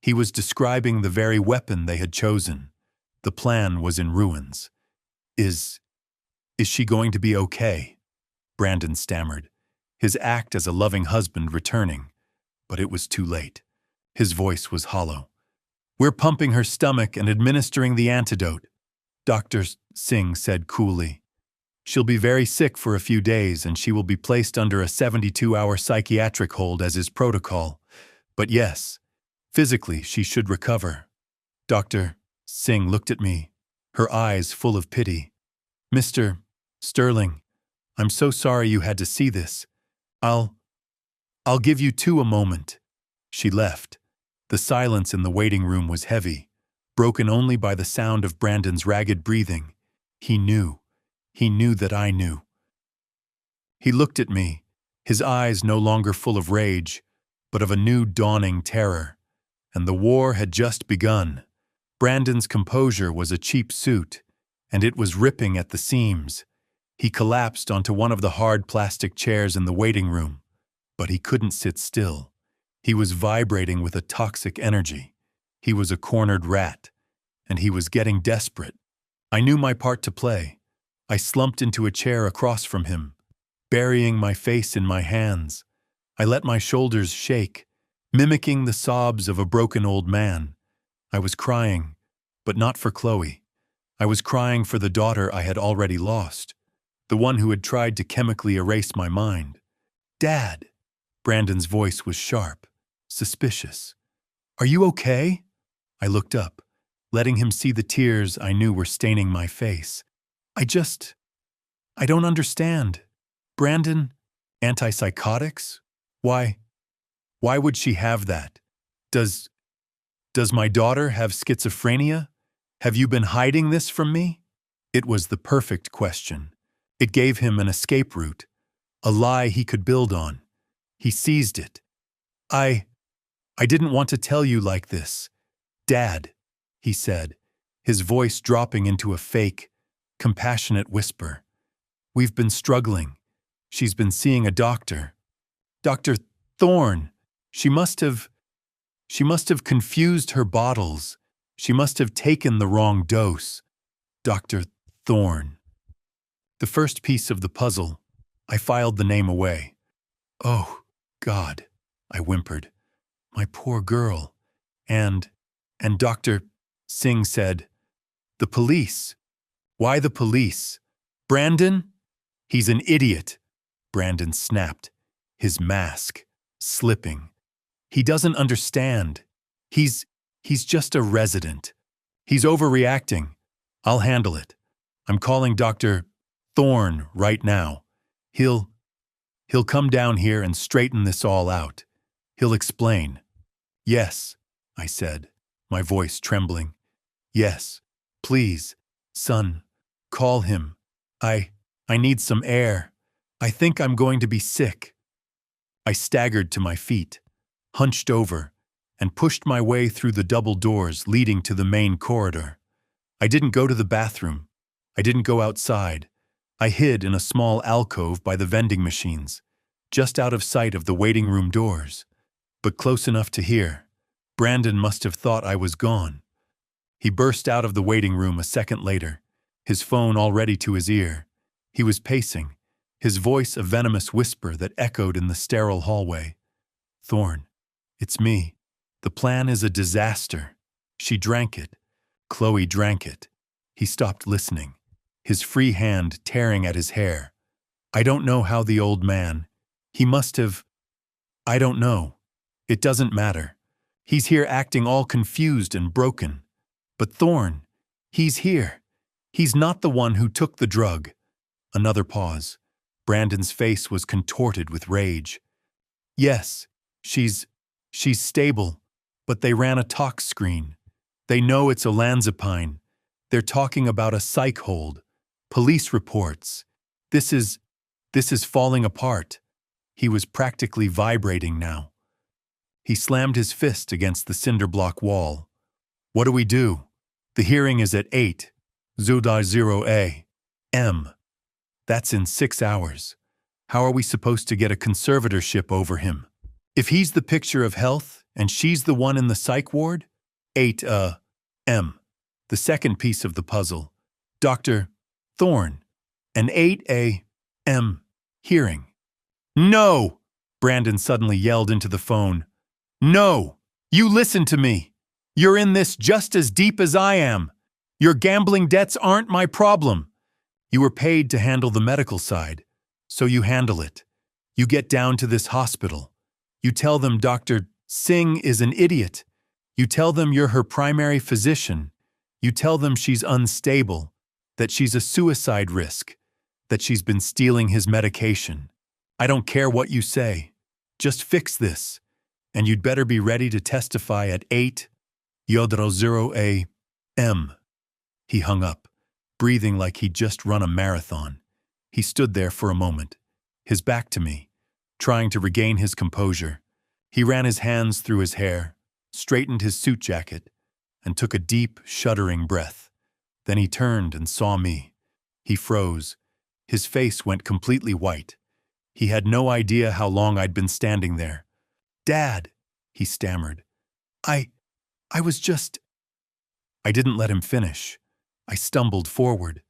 He was describing the very weapon they had chosen. The plan was in ruins. Is she going to be okay? Brandon stammered, his act as a loving husband returning. But it was too late. His voice was hollow. We're pumping her stomach and administering the antidote, Dr. Singh said coolly. She'll be very sick for a few days and she will be placed under a 72-hour psychiatric hold as is protocol. But yes, physically she should recover. Dr. Singh looked at me, her eyes full of pity. Mr. Sterling, I'm so sorry you had to see this. I'll give you two a moment. She left. The silence in the waiting room was heavy, broken only by the sound of Brandon's ragged breathing. He knew. He knew that I knew. He looked at me, his eyes no longer full of rage, but of a new dawning terror. And the war had just begun. Brandon's composure was a cheap suit, and it was ripping at the seams. He collapsed onto one of the hard plastic chairs in the waiting room, but he couldn't sit still. He was vibrating with a toxic energy. He was a cornered rat, and he was getting desperate. I knew my part to play. I slumped into a chair across from him, burying my face in my hands. I let my shoulders shake, mimicking the sobs of a broken old man. I was crying, but not for Chloe. I was crying for the daughter I had already lost, the one who had tried to chemically erase my mind. Dad! Brandon's voice was sharp, suspicious. Are you okay? I looked up, letting him see the tears I knew were staining my face. I just, I don't understand. Brandon, antipsychotics? Why? Why would she have that? Does my daughter have schizophrenia? Have you been hiding this from me? It was the perfect question. It gave him an escape route, a lie he could build on. He seized it. I didn't want to tell you like this. Dad, he said, his voice dropping into a fake, compassionate whisper. We've been struggling. She's been seeing a doctor. Dr. Thorne. She must have confused her bottles. She must have taken the wrong dose. Dr. Thorne. The first piece of the puzzle. I filed the name away. Oh, God, I whimpered. My poor girl. And Dr. Singh said, the police. Why the police? Brandon? He's an idiot. Brandon snapped, his mask slipping. He doesn't understand. He's just a resident. He's overreacting. I'll handle it. I'm calling Dr. Thorne right now. He'll come down here and straighten this all out. He'll explain. Yes, I said, my voice trembling. Yes, please, son, call him. I need some air. I think I'm going to be sick. I staggered to my feet, hunched over, and pushed my way through the double doors leading to the main corridor. I didn't go to the bathroom. I didn't go outside. I hid in a small alcove by the vending machines, just out of sight of the waiting room doors, but close enough to hear. Brandon must have thought I was gone. He burst out of the waiting room a second later, his phone already to his ear. He was pacing, his voice a venomous whisper that echoed in the sterile hallway. Thorne, it's me. The plan is a disaster. She drank it. Chloe drank it. He stopped listening, his free hand tearing at his hair. I don't know how the old man. He must have. I don't know. It doesn't matter. He's here acting all confused and broken. But Thorne, he's here. He's not the one who took the drug. Another pause. Brandon's face was contorted with rage. Yes, she's stable, but they ran a tox screen. They know it's olanzapine. They're talking about a psych hold. Police reports. This is falling apart. He was practically vibrating now. He slammed his fist against the cinder block wall. What do we do? The hearing is at 8:00 a.m. That's in 6 hours. How are we supposed to get a conservatorship over him? If he's the picture of health and she's the one in the psych ward? 8 a.m. The second piece of the puzzle. Dr. Thorne. An 8 a.m. hearing. No! Brandon suddenly yelled into the phone. No! You listen to me! You're in this just as deep as I am. Your gambling debts aren't my problem. You were paid to handle the medical side, so you handle it. You get down to this hospital. You tell them Dr. Singh is an idiot. You tell them you're her primary physician. You tell them she's unstable, that she's a suicide risk, that she's been stealing his medication. I don't care what you say. Just fix this, and you'd better be ready to testify at 8:00 a.m. He hung up, breathing like he'd just run a marathon. He stood there for a moment, his back to me, trying to regain his composure. He ran his hands through his hair, straightened his suit jacket, and took a deep, shuddering breath. Then he turned and saw me. He froze. His face went completely white. He had no idea how long I'd been standing there. Dad, he stammered. I was just... I didn't let him finish. I stumbled forward,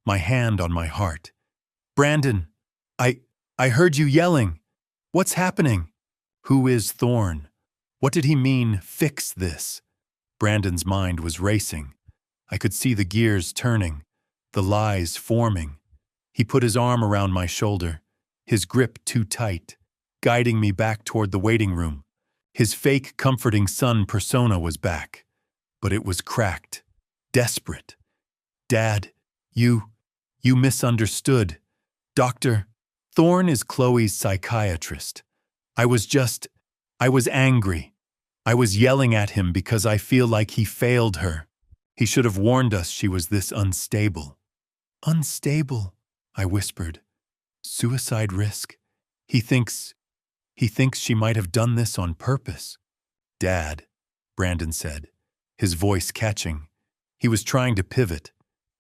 my hand on my heart. Brandon, I heard you yelling. What's happening? Who is Thorne? What did he mean, fix this? Brandon's mind was racing. I could see the gears turning, the lies forming. He put his arm around my shoulder, his grip too tight, guiding me back toward the waiting room. His fake comforting son persona was back, but it was cracked, desperate. Dad, you You misunderstood. Dr. Thorne is Chloe's psychiatrist. I was angry. I was yelling at him because I feel like he failed her. He should have warned us she was this unstable. Unstable, I whispered. Suicide risk. He thinks she might have done this on purpose. Dad, Brandon said, his voice catching. He was trying to pivot.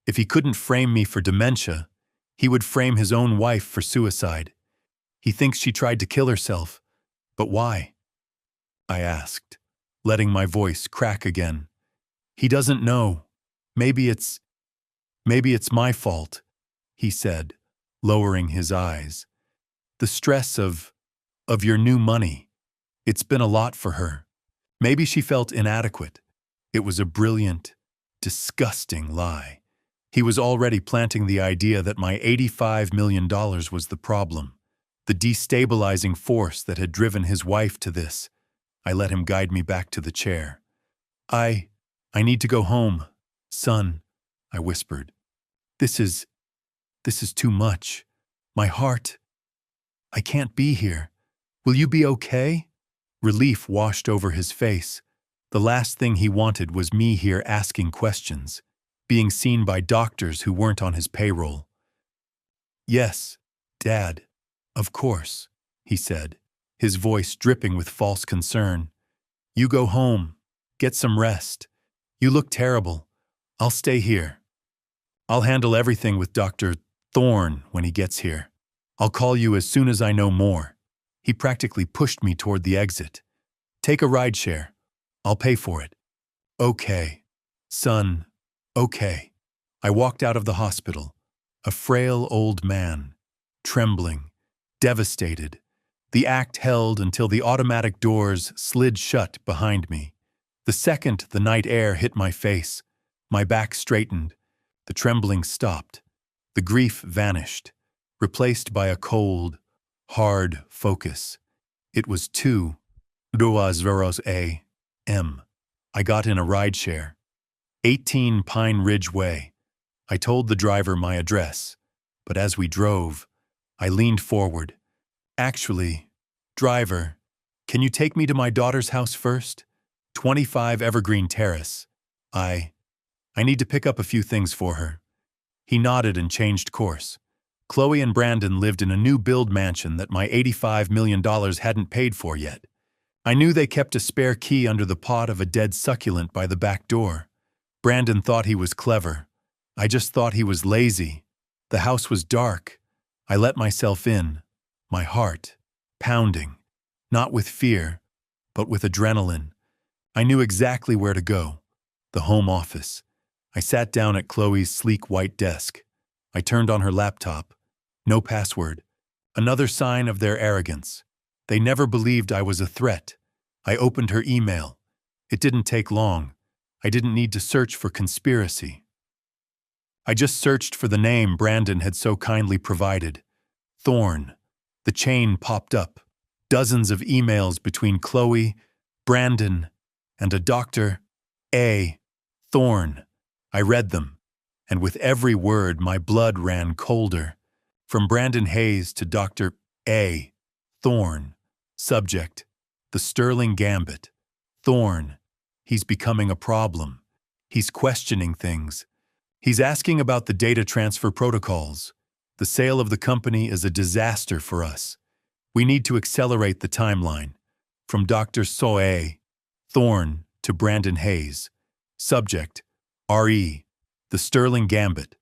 If he couldn't frame me for dementia, he would frame his own wife for suicide. He thinks she tried to kill herself. But why? I asked, letting my voice crack again. He doesn't know. Maybe it's my fault, he said, lowering his eyes. The stress of your new money. It's been a lot for her. Maybe she felt inadequate. It was a brilliant, disgusting lie. He was already planting the idea that my $85 million was the problem, the destabilizing force that had driven his wife to this. I let him guide me back to the chair. I need to go home, son, I whispered. This is too much. My heart. I can't be here. Will you be okay? Relief washed over his face. The last thing he wanted was me here asking questions, being seen by doctors who weren't on his payroll. Yes, Dad, of course, he said, his voice dripping with false concern. You go home. Get some rest. You look terrible. I'll stay here. I'll handle everything with Dr. Thorne when he gets here. I'll call you as soon as I know more. He practically pushed me toward the exit. Take a rideshare. I'll pay for it. Okay, son, okay. I walked out of the hospital, a frail old man, trembling, devastated. The act held until the automatic doors slid shut behind me. The second the night air hit my face, my back straightened. The trembling stopped. The grief vanished, replaced by a cold, hard focus. It was 2:00 a.m. I got in a rideshare. 18 Pine Ridge Way. I told the driver my address, but as we drove, I leaned forward. Actually, driver, can you take me to my daughter's house first? 25 Evergreen Terrace. I need to pick up a few things for her. He nodded and changed course. Chloe and Brandon lived in a new build mansion that my $85 million hadn't paid for yet. I knew they kept a spare key under the pot of a dead succulent by the back door. Brandon thought he was clever. I just thought he was lazy. The house was dark. I let myself in, my heart pounding, not with fear, but with adrenaline. I knew exactly where to go. The home office. I sat down at Chloe's sleek white desk. I turned on her laptop. No password. Another sign of their arrogance. They never believed I was a threat. I opened her email. It didn't take long. I didn't need to search for conspiracy. I just searched for the name Brandon had so kindly provided. Thorne. The chain popped up. Dozens of emails between Chloe, Brandon, and a Dr. A. Thorne. I read them, and with every word my blood ran colder. From Brandon Hayes to Dr. A. Thorne. Subject: the Sterling Gambit. Thorne. He's becoming a problem. He's questioning things. He's asking about the data transfer protocols. The sale of the company is a disaster for us. We need to accelerate the timeline. From Dr. Soe Thorne to Brandon Hayes. Subject: R.E. The Sterling Gambit.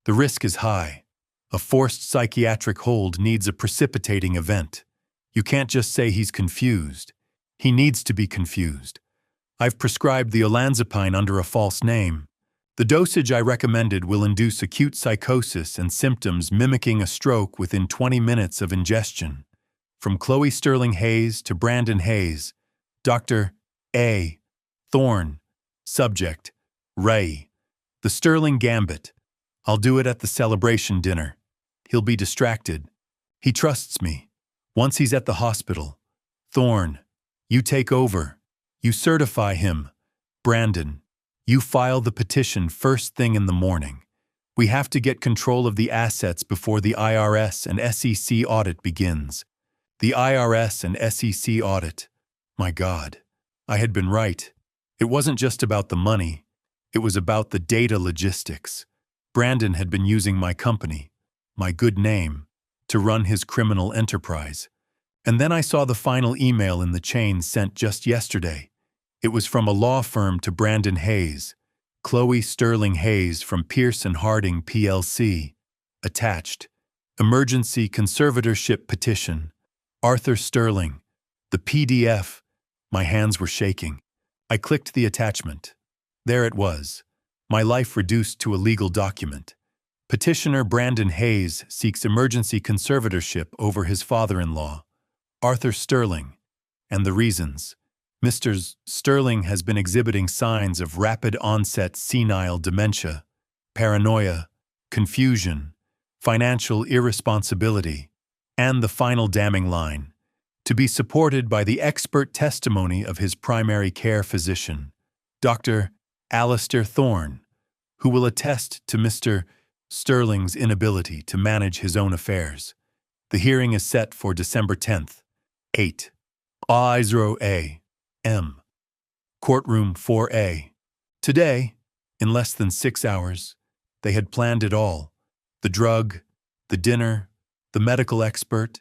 The risk is high. A forced psychiatric hold needs a precipitating event. You can't just say he's confused. He needs to be confused. I've prescribed the olanzapine under a false name. The dosage I recommended will induce acute psychosis and symptoms mimicking a stroke within 20 minutes of ingestion. From Chloe Sterling Hayes to Brandon Hayes. Dr. A. Thorne. Subject: Ray. The Sterling Gambit. I'll do it at the celebration dinner. He'll be distracted. He trusts me. Once he's at the hospital. Thorne. You take over. You certify him. Brandon. You file the petition first thing in the morning. We have to get control of the assets before the IRS and SEC audit begins. The IRS and SEC audit. My God, I had been right. It wasn't just about the money. It was about the data logistics. Brandon had been using my company, my good name, to run his criminal enterprise. And then I saw the final email in the chain sent just yesterday. It was from a law firm to Brandon Hayes, Chloe Sterling Hayes from Pierce & Harding PLC. Attached, emergency conservatorship petition. Arthur Sterling. The PDF. My hands were shaking. I clicked the attachment. There it was. My life reduced to a legal document. Petitioner Brandon Hayes seeks emergency conservatorship over his father-in-law, Arthur Sterling, and the reasons. Mr. Sterling has been exhibiting signs of rapid onset senile dementia, paranoia, confusion, financial irresponsibility, and the final damning line, to be supported by the expert testimony of his primary care physician, Dr. Alistair Thorne, who will attest to Mr. Sterling's inability to manage his own affairs. The hearing is set for December 10th, 8:00 a.m. Courtroom 4A. Today, in less than 6 hours, they had planned it all. The drug, the dinner, the medical expert,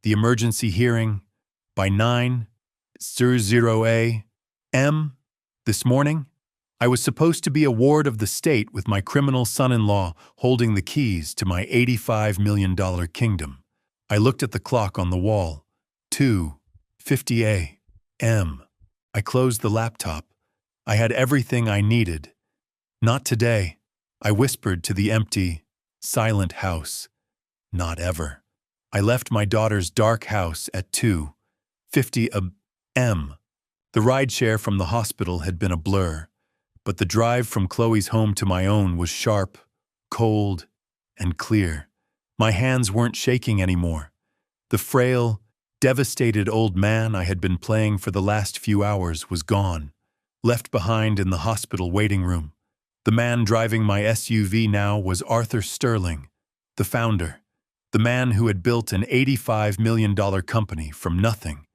the emergency hearing. By 9:00 a.m. this morning, I was supposed to be a ward of the state with my criminal son-in-law holding the keys to my $85 million kingdom. I looked at the clock on the wall. 2:50 a.m. I closed the laptop. I had everything I needed. Not today, I whispered to the empty, silent house. Not ever. I left my daughter's dark house at 2:50 a.m. The rideshare from the hospital had been a blur, but the drive from Chloe's home to my own was sharp, cold, and clear. My hands weren't shaking anymore. The frail, devastated old man I had been playing for the last few hours was gone, left behind in the hospital waiting room. The man driving my SUV now was Arthur Sterling, the founder, the man who had built an $85 million company from nothing,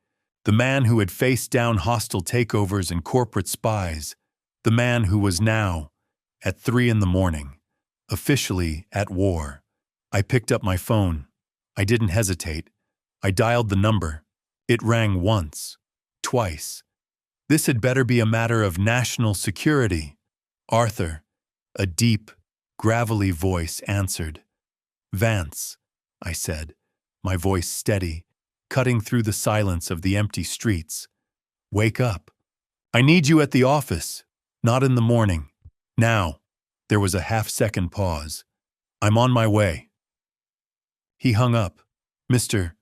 the man who had faced down hostile takeovers and corporate spies, the man who was now, at 3 a.m, officially at war. I picked up my phone. I didn't hesitate. I dialed the number. It rang once, twice. This had better be a matter of national security. Arthur, a deep, gravelly voice answered. Vance, I said, my voice steady, cutting through the silence of the empty streets. Wake up. I need you at the office. Not in the morning. Now. There was a half-second pause. I'm on my way. He hung up. Mr.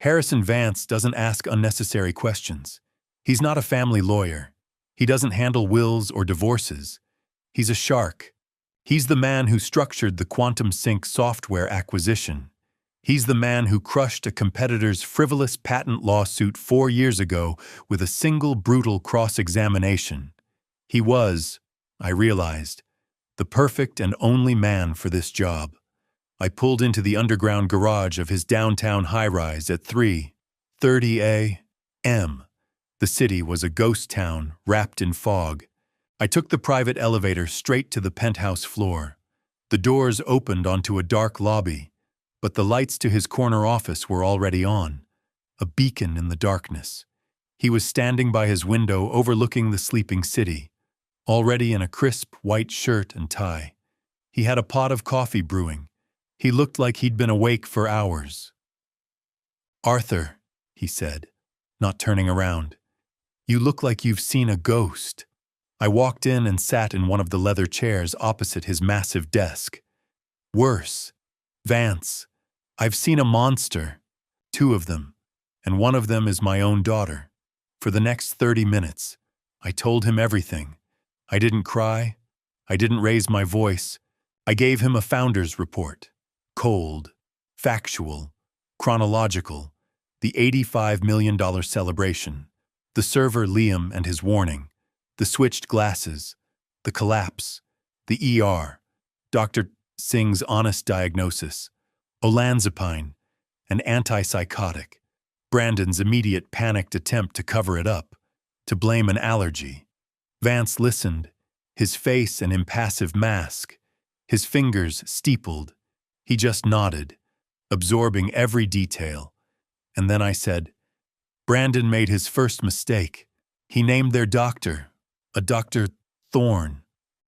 Harrison Vance doesn't ask unnecessary questions. He's not a family lawyer. He doesn't handle wills or divorces. He's a shark. He's the man who structured the Quantum Sync software acquisition. He's the man who crushed a competitor's frivolous patent lawsuit 4 years ago with a single brutal cross-examination. He was, I realized, the perfect and only man for this job. I pulled into the underground garage of his downtown high-rise at 3:30 a.m. The city was a ghost town wrapped in fog. I took the private elevator straight to the penthouse floor. The doors opened onto a dark lobby, but the lights to his corner office were already on, a beacon in the darkness. He was standing by his window overlooking the sleeping city, already in a crisp white shirt and tie. He had a pot of coffee brewing. He looked like he'd been awake for hours. Arthur, he said, not turning around, you look like you've seen a ghost. I walked in and sat in one of the leather chairs opposite his massive desk. Worse, Vance, I've seen a monster, 2 of them, and one of them is my own daughter. For the next 30 minutes, I told him everything. I didn't cry. I didn't raise my voice. I gave him a founder's report. Cold, factual, chronological, the $85 million celebration, the server Liam and his warning, the switched glasses, the collapse, the ER, Dr. Singh's honest diagnosis: olanzapine, an antipsychotic. Brandon's immediate panicked attempt to cover it up, to blame an allergy. Vance listened, his face an impassive mask, his fingers steepled. He just nodded, absorbing every detail. And then I said, Brandon made his first mistake. He named their doctor, a Dr. Thorne.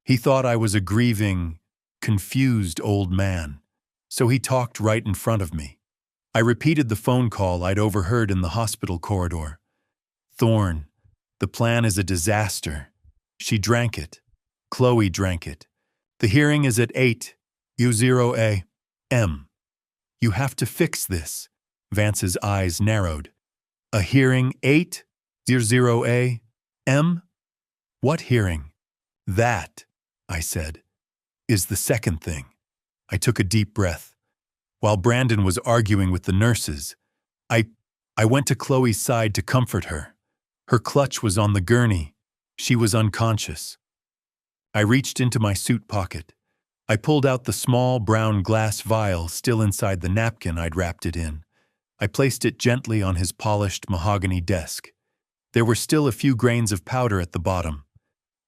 He thought I was a grieving, confused old man, so he talked right in front of me. I repeated the phone call I'd overheard in the hospital corridor. Thorne, the plan is a disaster. She drank it. Chloe drank it. The hearing is at 8 a.m. You have to fix this. Vance's eyes narrowed. A hearing 8 a.m.? What hearing? That, I said, is the second thing. I took a deep breath. While Brandon was arguing with the nurses, I went to Chloe's side to comfort her. Her clutch was on the gurney. She was unconscious. I reached into my suit pocket. I pulled out the small brown glass vial still inside the napkin I'd wrapped it in. I placed it gently on his polished mahogany desk. There were still a few grains of powder at the bottom.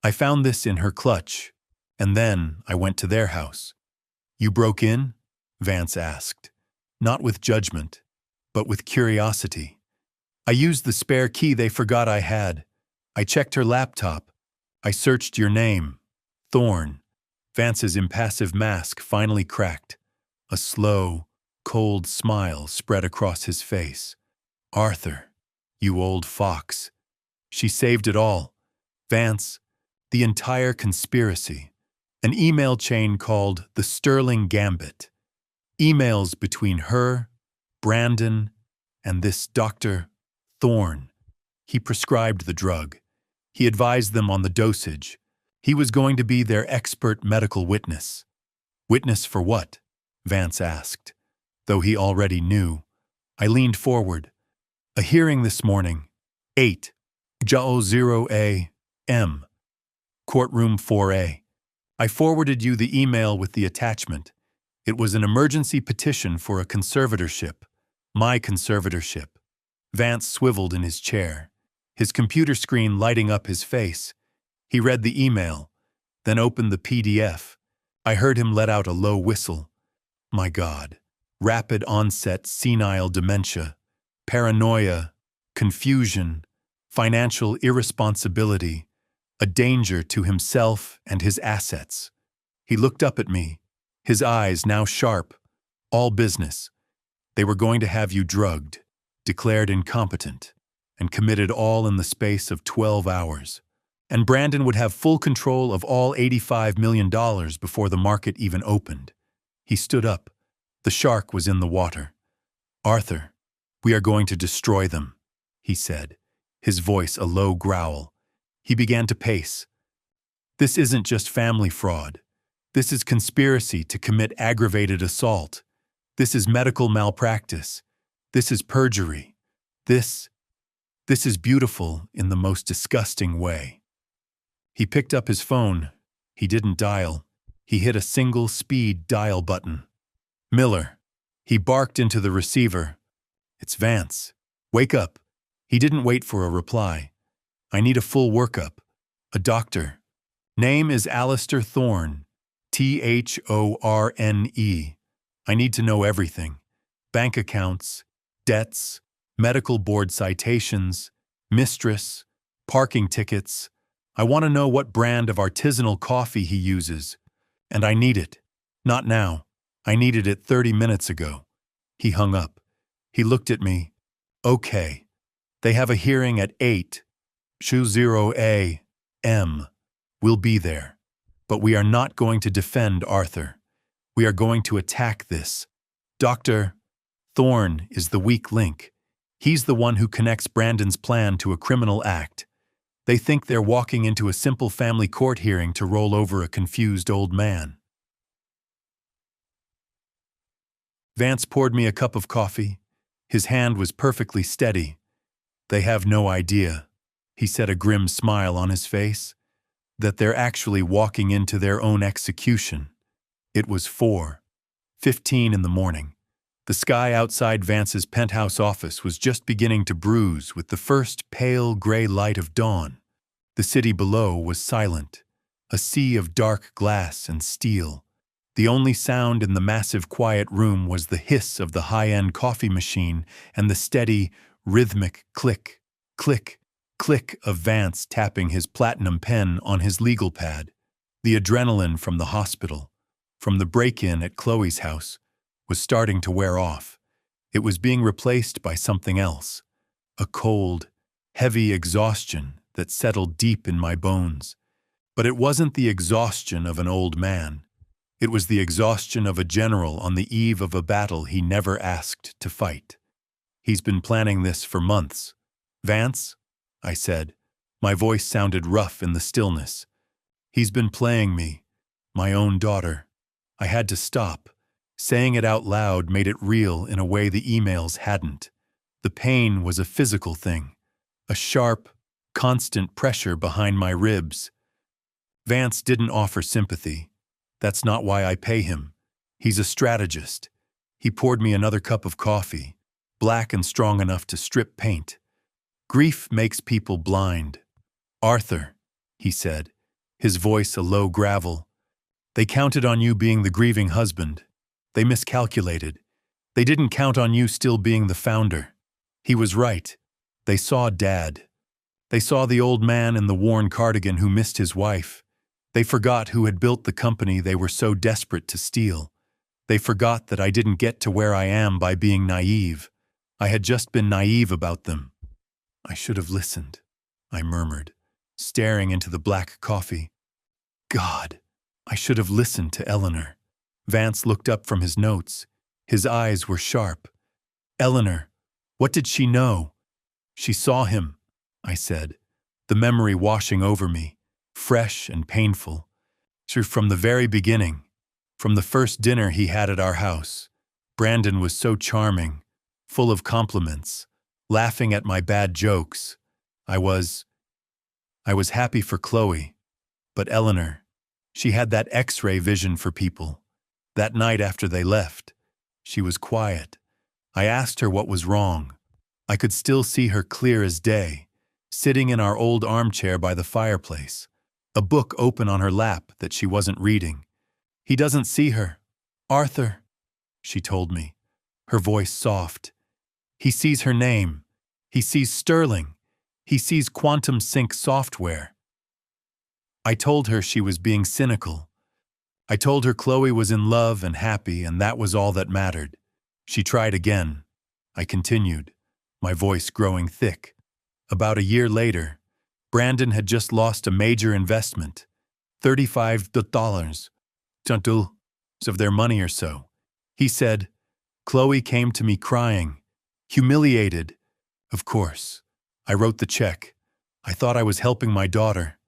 I found this in her clutch, and then I went to their house. You broke in? Vance asked, not with judgment, but with curiosity. I used the spare key they forgot I had. I checked her laptop. I searched your name, Thorne. Vance's impassive mask finally cracked. A slow, cold smile spread across his face. Arthur, you old fox. She saved it all. Vance, the entire conspiracy. An email chain called the Sterling Gambit. Emails between her, Brandon, and this Dr. Thorne. He prescribed the drug. He advised them on the dosage. He was going to be their expert medical witness. Witness for what? Vance asked. Though he already knew. I leaned forward. A hearing this morning. 8 a.m. Courtroom 4A. I forwarded you the email with the attachment. It was an emergency petition for a conservatorship. My conservatorship. Vance swiveled in his chair, his computer screen lighting up his face. He read the email, then opened the PDF. I heard him let out a low whistle. My God. Rapid onset senile dementia, paranoia, confusion, financial irresponsibility, a danger to himself and his assets. He looked up at me, his eyes now sharp. All business. They were going to have you drugged, declared incompetent, and committed all in the space of 12 hours. And Brandon would have full control of all $85 million before the market even opened. He stood up. The shark was in the water. Arthur, we are going to destroy them, he said, his voice a low growl. He began to pace. This isn't just family fraud. This is conspiracy to commit aggravated assault. This is medical malpractice. This is perjury. This is beautiful in the most disgusting way. He picked up his phone. He didn't dial. He hit a single speed dial button. Miller. He barked into the receiver. It's Vance. Wake up. He didn't wait for a reply. I need a full workup. A doctor. Name is Alistair Thorne. Thorne. I need to know everything. Bank accounts, debts, medical board citations, mistress, parking tickets. I want to know what brand of artisanal coffee he uses. And I need it. Not now. I needed it 30 minutes ago. He hung up. He looked at me. Okay. They have a hearing at 8 a.m. We'll be there. But we are not going to defend Arthur. We are going to attack this. Dr. Thorne is the weak link. He's the one who connects Brandon's plan to a criminal act. They think they're walking into a simple family court hearing to roll over a confused old man. Vance poured me a cup of coffee. His hand was perfectly steady. They have no idea, he said, a grim smile on his face, that they're actually walking into their own execution. It was 4:15 in the morning. The sky outside Vance's penthouse office was just beginning to bruise with the first pale gray light of dawn. The city below was silent, a sea of dark glass and steel. The only sound in the massive quiet room was the hiss of the high-end coffee machine and the steady, rhythmic click, click, click of Vance tapping his platinum pen on his legal pad. The adrenaline from the hospital, from the break-in at Chloe's house, was starting to wear off. It was being replaced by something else, a cold, heavy exhaustion that settled deep in my bones. But it wasn't the exhaustion of an old man. It was the exhaustion of a general on the eve of a battle he never asked to fight. He's been planning this for months. Vance, I said. My voice sounded rough in the stillness. He's been playing me, my own daughter. I had to stop. Saying it out loud made it real in a way the emails hadn't. The pain was a physical thing, a sharp, constant pressure behind my ribs. Vance didn't offer sympathy. That's not why I pay him. He's a strategist. He poured me another cup of coffee, black and strong enough to strip paint. Grief makes people blind. Arthur, he said, his voice a low gravel. They counted on you being the grieving husband. They miscalculated. They didn't count on you still being the founder. He was right. They saw Dad. They saw the old man in the worn cardigan who missed his wife. They forgot who had built the company they were so desperate to steal. They forgot that I didn't get to where I am by being naive. I had just been naive about them. I should have listened, I murmured, staring into the black coffee. God, I should have listened to Eleanor. Vance looked up from his notes. His eyes were sharp. Eleanor, what did she know? She saw him, I said, the memory washing over me, fresh and painful. From the very beginning, from the first dinner he had at our house. Brandon was so charming, full of compliments, laughing at my bad jokes. I was happy for Chloe, but Eleanor, she had that X-ray vision for people. That night after they left, she was quiet. I asked her what was wrong. I could still see her clear as day, sitting in our old armchair by the fireplace, a book open on her lap that she wasn't reading. He doesn't see her. Arthur, she told me, her voice soft. He sees her name. He sees Sterling. He sees quantum sync software. I told her she was being cynical. I told her Chloe was in love and happy, and that was all that mattered. She tried again. I continued, my voice growing thick. About a year later, Brandon had just lost a major investment, $35 of their money or so. He said, Chloe came to me crying, humiliated. Of course, I wrote the check. I thought I was helping my daughter.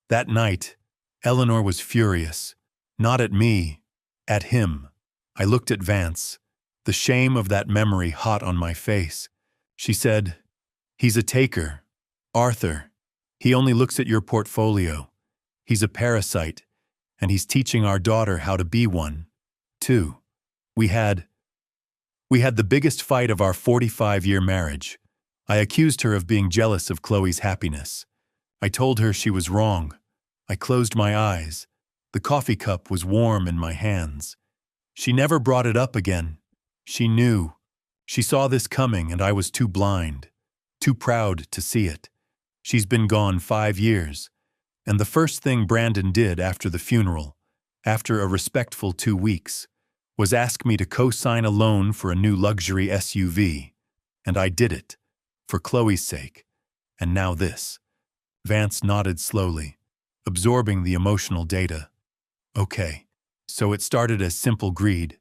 That night, Eleanor was furious. Not at me, at him. I looked at Vance, the shame of that memory hot on my face. She said, he's a taker. Arthur, he only looks at your portfolio. He's a parasite, and he's teaching our daughter how to be one, too. We had the biggest fight of our 45-year marriage. I accused her of being jealous of Chloe's happiness. I told her she was wrong. I closed my eyes. The coffee cup was warm in my hands. She never brought it up again. She knew. She saw this coming, and I was too blind, too proud to see it. She's been gone 5 years, and the first thing Brandon did after the funeral, after a respectful 2 weeks, was ask me to co-sign a loan for a new luxury SUV. And I did it, for Chloe's sake. And now this. Vance nodded slowly, absorbing the emotional data. Okay, so it started as simple greed,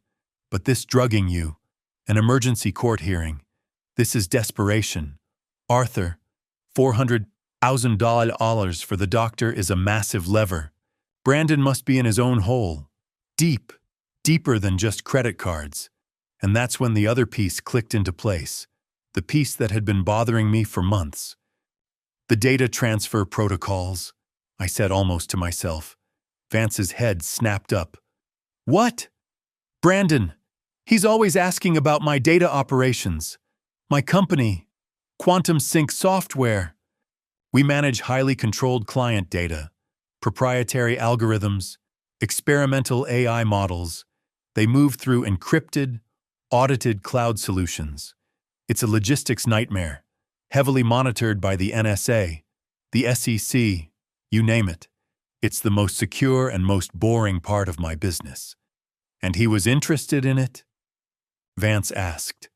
but this drugging you, an emergency court hearing, this is desperation. Arthur, $400,000 for the doctor is a massive lever. Brandon must be in his own hole, deep, deeper than just credit cards. And that's when the other piece clicked into place, the piece that had been bothering me for months. The data transfer protocols, I said almost to myself. Vance's head snapped up. What? Brandon, he's always asking about my data operations. My company, Quantum Sync Software. We manage highly controlled client data, proprietary algorithms, experimental AI models. They move through encrypted, audited cloud solutions. It's a logistics nightmare, heavily monitored by the NSA, the SEC, you name it. It's the most secure and most boring part of my business. And he was interested in it? Vance asked.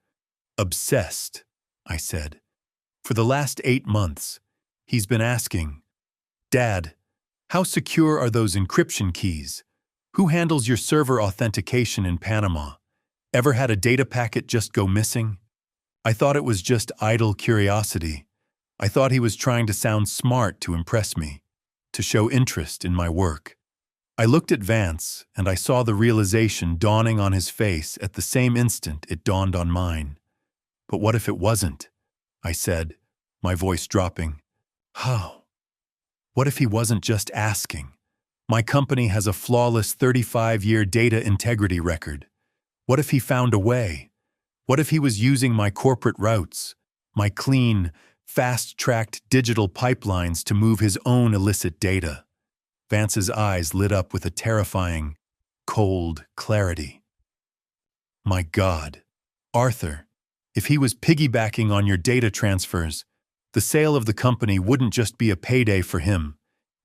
Obsessed, I said. For the last 8 months, he's been asking, Dad, how secure are those encryption keys? Who handles your server authentication in Panama? Ever had a data packet just go missing? I thought it was just idle curiosity. I thought he was trying to sound smart to impress me, to show interest in my work. I looked at Vance, and I saw the realization dawning on his face at the same instant it dawned on mine. But what if it wasn't? I said, my voice dropping. How? What if he wasn't just asking? My company has a flawless 35-year data integrity record. What if he found a way? What if he was using my corporate routes, my clean, fast-tracked digital pipelines to move his own illicit data? Vance's eyes lit up with a terrifying, cold clarity. My God, Arthur, if he was piggybacking on your data transfers, the sale of the company wouldn't just be a payday for him.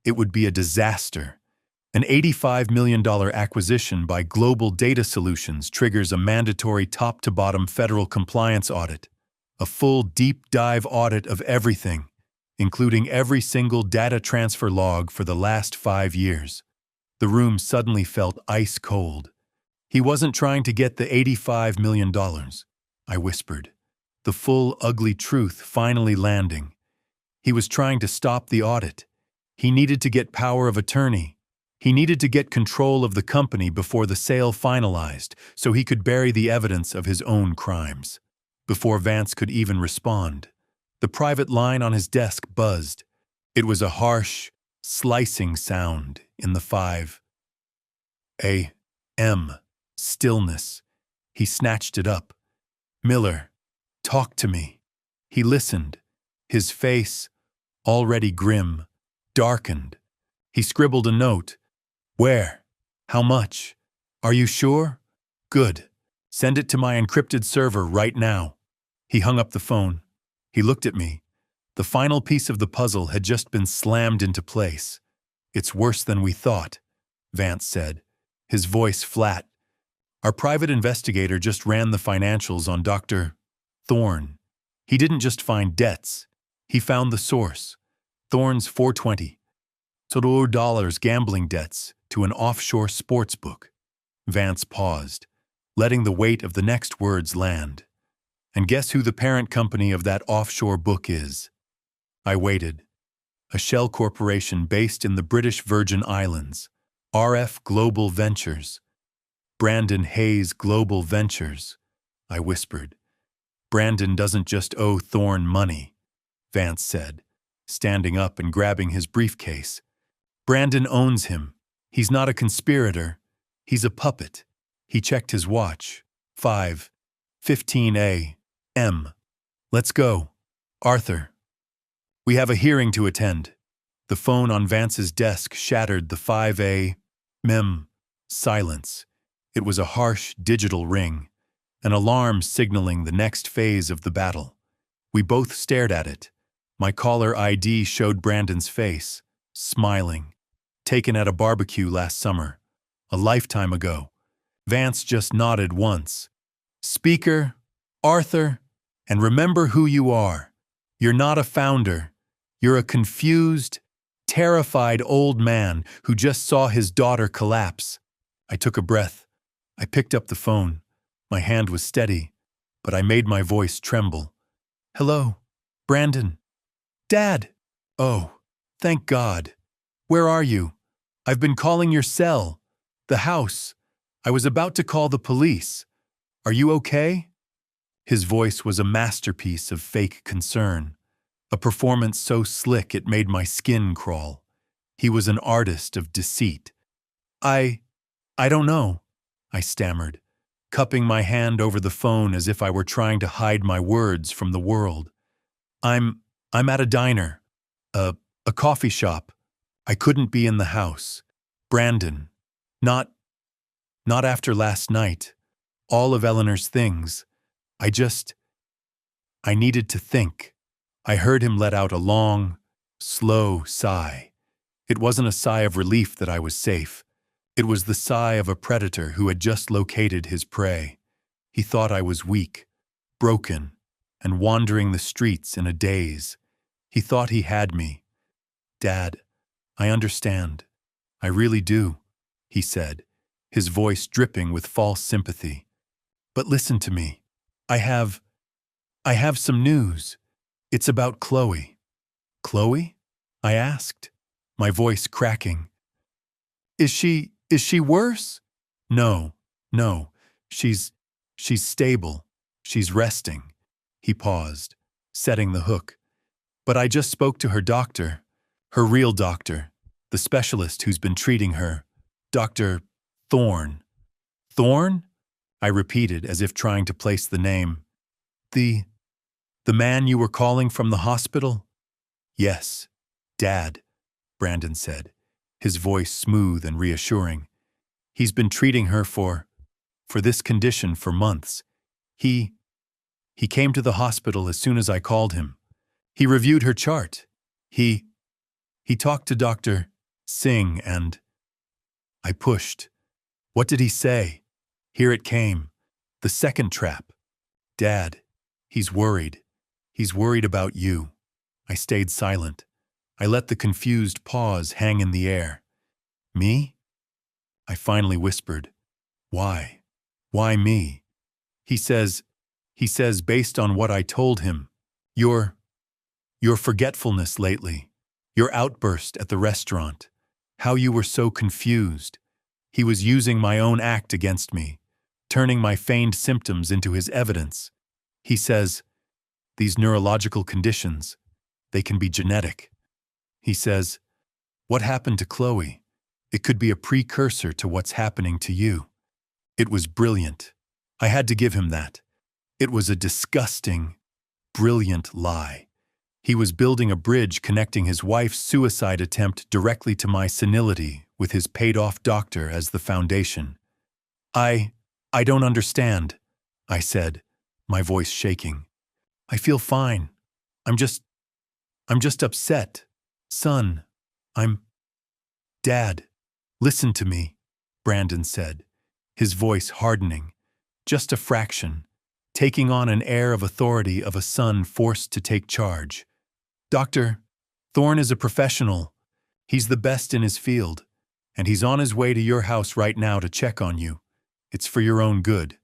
It would be a disaster. An $85 million acquisition by Global Data Solutions triggers a mandatory top-to-bottom federal compliance audit, a full deep dive audit of everything, including every single data transfer log for the last 5 years. The room suddenly felt ice cold. He wasn't trying to get the $85 million, I whispered, the full ugly truth finally landing. He was trying to stop the audit. He needed to get power of attorney. He needed to get control of the company before the sale finalized so he could bury the evidence of his own crimes. Before Vance could even respond, the private line on his desk buzzed. It was a harsh, slicing sound in the 5 a.m. stillness. He snatched it up. Miller, talk to me. He listened. His face, already grim, darkened. He scribbled a note. Where? How much? Are you sure? Good. Send it to my encrypted server right now. He hung up the phone. He looked at me. The final piece of the puzzle had just been slammed into place. It's worse than we thought, Vance said, his voice flat. Our private investigator just ran the financials on Dr. Thorne. He didn't just find debts. He found the source. Thorne's 420. $4 gambling debts to an offshore sports book. Vance paused, letting the weight of the next words land. And guess who the parent company of that offshore book is? I waited. A shell corporation based in the British Virgin Islands, RF Global Ventures. Brandon Hayes Global Ventures, I whispered. Brandon doesn't just owe Thorne money, Vance said, standing up and grabbing his briefcase. Brandon owns him. He's not a conspirator. He's a puppet. He checked his watch. 5:15 a.m. Let's go. Arthur. We have a hearing to attend. The phone on Vance's desk shattered the 5 a.m. silence. It was a harsh digital ring, an alarm signaling the next phase of the battle. We both stared at it. My caller ID showed Brandon's face, smiling, taken at a barbecue last summer, a lifetime ago. Vance just nodded once. Speaker, Arthur, and remember who you are. You're not a founder. You're a confused, terrified old man who just saw his daughter collapse. I took a breath. I picked up the phone. My hand was steady, but I made my voice tremble. Hello, Brandon. Dad. Oh, thank God. Where are you? I've been calling your cell, the house. I was about to call the police. Are you okay? His voice was a masterpiece of fake concern, a performance so slick it made my skin crawl. He was an artist of deceit. I don't know. I stammered, cupping my hand over the phone as if I were trying to hide my words from the world. I'm at a diner, a coffee shop. I couldn't be in the house. Brandon, not after last night. All of Eleanor's things. I needed to think. I heard him let out a long, slow sigh. It wasn't a sigh of relief that I was safe. It was the sigh of a predator who had just located his prey. He thought I was weak, broken, and wandering the streets in a daze. He thought he had me. Dad, I understand. I really do, he said, his voice dripping with false sympathy. But listen to me. I have some news. It's about Chloe. Chloe? I asked, my voice cracking. Is she worse? No. She's stable. She's resting. He paused, setting the hook. But I just spoke to her doctor, her real doctor, the specialist who's been treating her, Dr. Thorne. Thorne? I repeated as if trying to place the name. The man you were calling from the hospital? Yes, Dad, Brandon said, his voice smooth and reassuring. He's been treating her for this condition for months. He came to the hospital as soon as I called him. He reviewed her chart. He talked to Dr. Singh and I pushed. What did he say? Here it came. The second trap. Dad, he's worried. He's worried about you. I stayed silent. I let the confused pause hang in the air. Me? I finally whispered. Why? Why me? He says based on what I told him, your forgetfulness lately, your outburst at the restaurant, how you were so confused. He was using my own act against me, turning my feigned symptoms into his evidence. He says, these neurological conditions, they can be genetic. He says, what happened to Chloe? It could be a precursor to what's happening to you. It was brilliant. I had to give him that. It was a disgusting, brilliant lie. He was building a bridge connecting his wife's suicide attempt directly to my senility with his paid-off doctor as the foundation. I don't understand, I said, my voice shaking. I feel fine. I'm just upset. Son, Dad, listen to me, Brandon said, his voice hardening, just a fraction, taking on an air of authority of a son forced to take charge. Dr. Thorne is a professional. He's the best in his field, and he's on his way to your house right now to check on you. It's for your own good.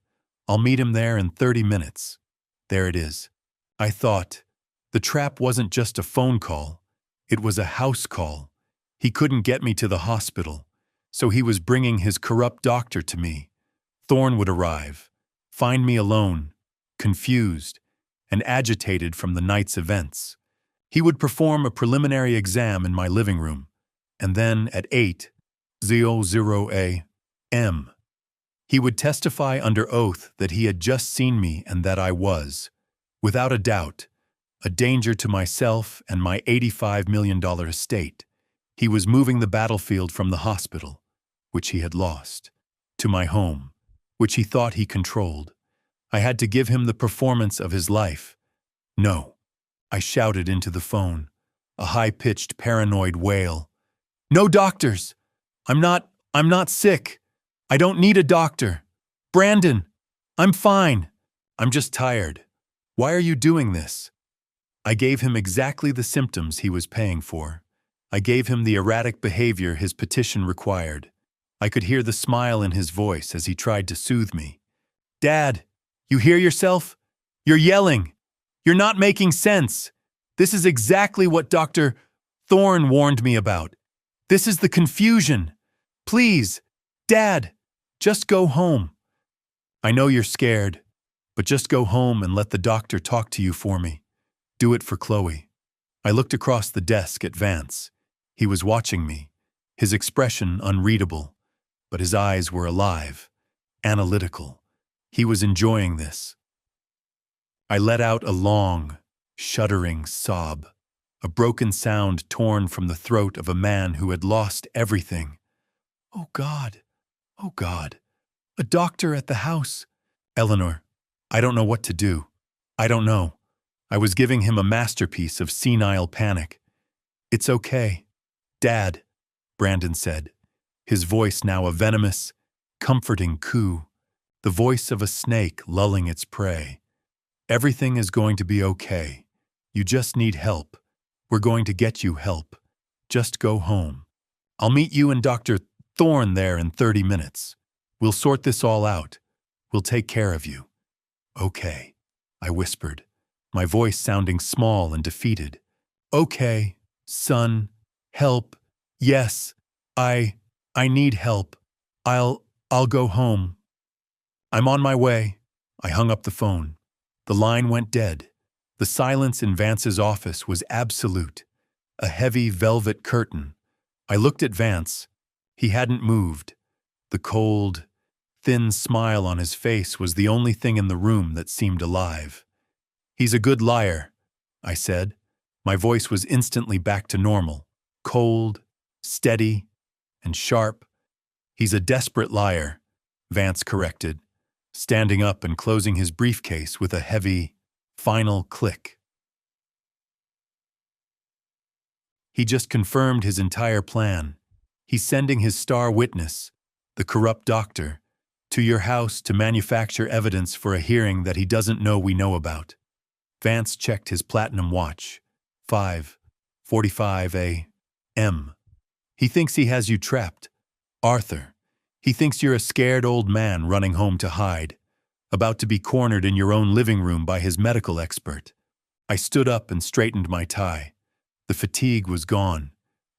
I'll meet him there in 30 minutes. There it is. I thought, the trap wasn't just a phone call. It was a house call. He couldn't get me to the hospital, so he was bringing his corrupt doctor to me. Thorne would arrive, find me alone, confused, and agitated from the night's events. He would perform a preliminary exam in my living room, and then at 8:00 a.m., he would testify under oath that he had just seen me and that I was, without a doubt, a danger to myself and my $85 million estate. He was moving the battlefield from the hospital, which he had lost, to my home, which he thought he controlled. I had to give him the performance of his life. No, I shouted into the phone, a high-pitched paranoid wail. No doctors! I'm not sick. I don't need a doctor. Brandon, I'm fine. I'm just tired. Why are you doing this? I gave him exactly the symptoms he was paying for. I gave him the erratic behavior his petition required. I could hear the smile in his voice as he tried to soothe me. Dad, you hear yourself? You're yelling. You're not making sense. This is exactly what Dr. Thorne warned me about. This is the confusion. Please, Dad, just go home. I know you're scared, but just go home and let the doctor talk to you for me. Do it for Chloe. I looked across the desk at Vance. He was watching me, his expression unreadable, but his eyes were alive. analytical. He was enjoying this. I let out a long, shuddering sob, a broken sound torn from the throat of a man who had lost everything. Oh God, oh God, a doctor at the house. Eleanor, I don't know what to do. I don't know. I was giving him a masterpiece of senile panic. It's okay, Dad, Brandon said, his voice now a venomous, comforting coo, the voice of a snake lulling its prey. Everything is going to be okay. You just need help. We're going to get you help. Just go home. I'll meet you and Dr. Thorne there in 30 minutes. We'll sort this all out. We'll take care of you. Okay, I whispered, my voice sounding small and defeated. Okay, son, help. Yes, I need help. I'll go home. I'm on my way. I hung up the phone. The line went dead. The silence in Vance's office was absolute. A heavy velvet curtain. I looked at Vance. He hadn't moved. The cold, thin smile on his face was the only thing in the room that seemed alive. He's a good liar, I said. My voice was instantly back to normal. Cold, steady, and sharp. He's a desperate liar, Vance corrected, standing up and closing his briefcase with a heavy, final click. He just confirmed his entire plan. He's sending his star witness, the corrupt doctor, to your house to manufacture evidence for a hearing that he doesn't know we know about. Vance checked his platinum watch. 5:45 a.m. He thinks he has you trapped. Arthur, he thinks you're a scared old man running home to hide, about to be cornered in your own living room by his medical expert. I stood up and straightened my tie. The fatigue was gone.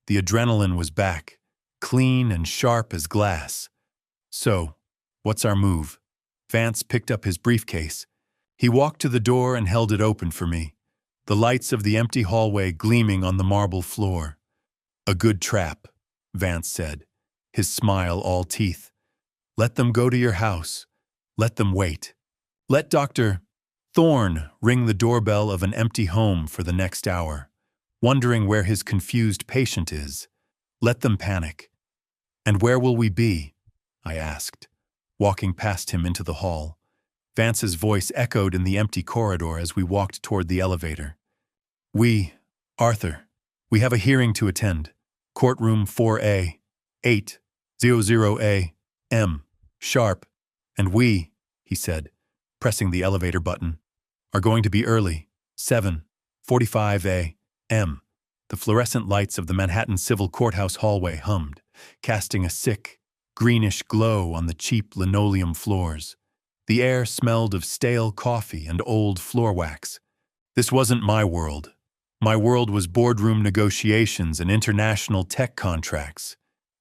The adrenaline was back, clean and sharp as glass. So, what's our move? Vance picked up his briefcase. He walked to the door and held it open for me, the lights of the empty hallway gleaming on the marble floor. A good trap, Vance said, his smile all teeth. Let them go to your house. Let them wait. Let Dr. Thorne ring the doorbell of an empty home for the next hour, wondering where his confused patient is. Let them panic. And where will we be? I asked, walking past him into the hall. Vance's voice echoed in the empty corridor as we walked toward the elevator. Arthur, we have a hearing to attend. Courtroom 4A, 8:00 a.m. sharp. And we, he said, pressing the elevator button, are going to be early, 7:45 a.m. The fluorescent lights of the Manhattan Civil Courthouse hallway hummed, casting a sick, greenish glow on the cheap linoleum floors. The air smelled of stale coffee and old floor wax. This wasn't my world. My world was boardroom negotiations and international tech contracts.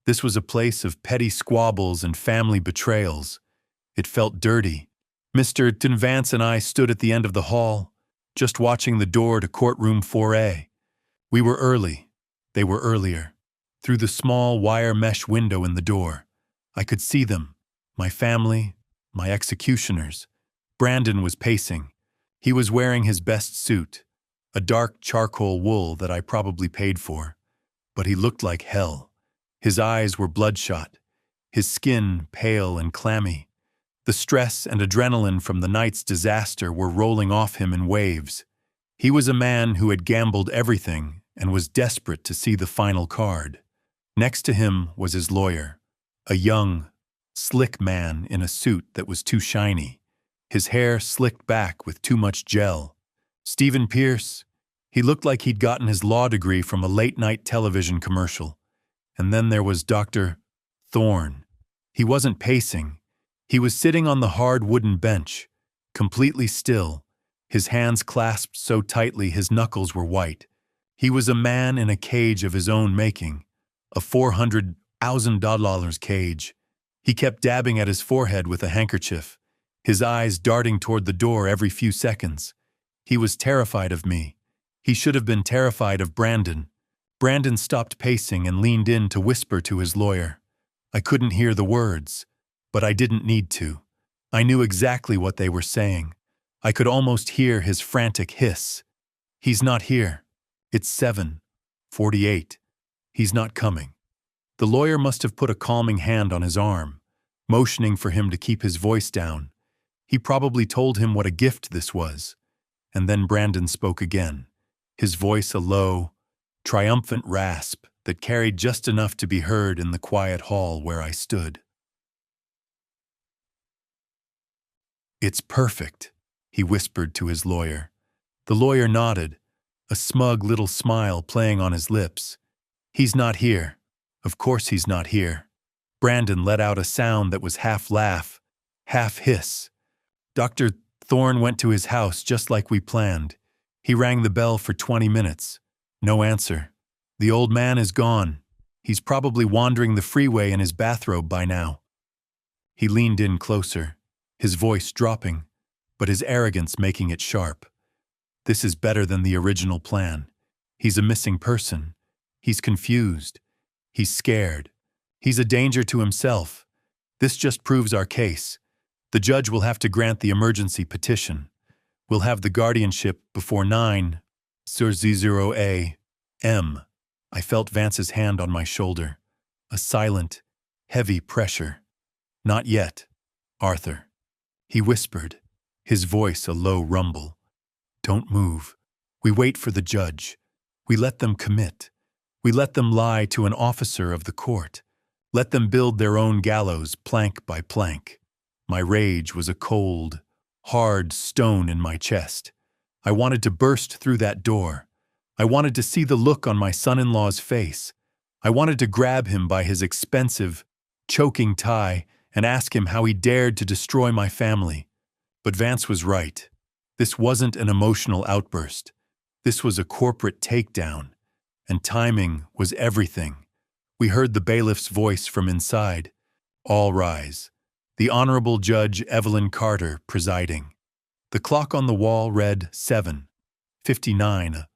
This was a place of petty squabbles and family betrayals. It felt dirty. Mr. Vance and I stood at the end of the hall, just watching the door to courtroom 4A. We were early. They were earlier. Through the small wire mesh window in the door, I could see them, my family, my executioners. Brandon was pacing. He was wearing his best suit, a dark charcoal wool that I probably paid for. But he looked like hell. His eyes were bloodshot, his skin pale and clammy. The stress and adrenaline from the night's disaster were rolling off him in waves. He was a man who had gambled everything and was desperate to see the final card. Next to him was his lawyer, a young, slick man in a suit that was too shiny, his hair slicked back with too much gel. Stephen Pierce, he looked like he'd gotten his law degree from a late-night television commercial. And then there was Dr. Thorne. He wasn't pacing. He was sitting on the hard wooden bench, completely still, his hands clasped so tightly his knuckles were white. He was a man in a cage of his own making, a $400,000 cage. He kept dabbing at his forehead with a handkerchief, his eyes darting toward the door every few seconds. He was terrified of me. He should have been terrified of Brandon. Brandon stopped pacing and leaned in to whisper to his lawyer. I couldn't hear the words. But I didn't need to. I knew exactly what they were saying. I could almost hear his frantic hiss. He's not here. It's 7:48. He's not coming. The lawyer must have put a calming hand on his arm, motioning for him to keep his voice down. He probably told him what a gift this was. And then Brandon spoke again, his voice a low, triumphant rasp that carried just enough to be heard in the quiet hall where I stood. "It's perfect," he whispered to his lawyer. The lawyer nodded, a smug little smile playing on his lips. "He's not here. Of course he's not here." Brandon let out a sound that was half laugh, half hiss. "Dr. Thorne went to his house just like we planned. He rang the bell for 20 minutes. No answer. The old man is gone. He's probably wandering the freeway in his bathrobe by now." He leaned in closer, his voice dropping, but his arrogance making it sharp. "This is better than the original plan. He's a missing person. He's confused. He's scared. He's a danger to himself. This just proves our case. The judge will have to grant the emergency petition. We'll have the guardianship before 9:00 a.m. I felt Vance's hand on my shoulder, a silent, heavy pressure. "Not yet, Arthur," he whispered, his voice a low rumble. "Don't move. We wait for the judge. We let them commit. We let them lie to an officer of the court. Let them build their own gallows plank by plank." My rage was a cold, hard stone in my chest. I wanted to burst through that door. I wanted to see the look on my son-in-law's face. I wanted to grab him by his expensive, choking tie and ask him how he dared to destroy my family. But Vance was right. This wasn't an emotional outburst. This was a corporate takedown. And timing was everything. We heard the bailiff's voice from inside. "All rise." The Honorable Judge Evelyn Carter presiding. The clock on the wall read 7:59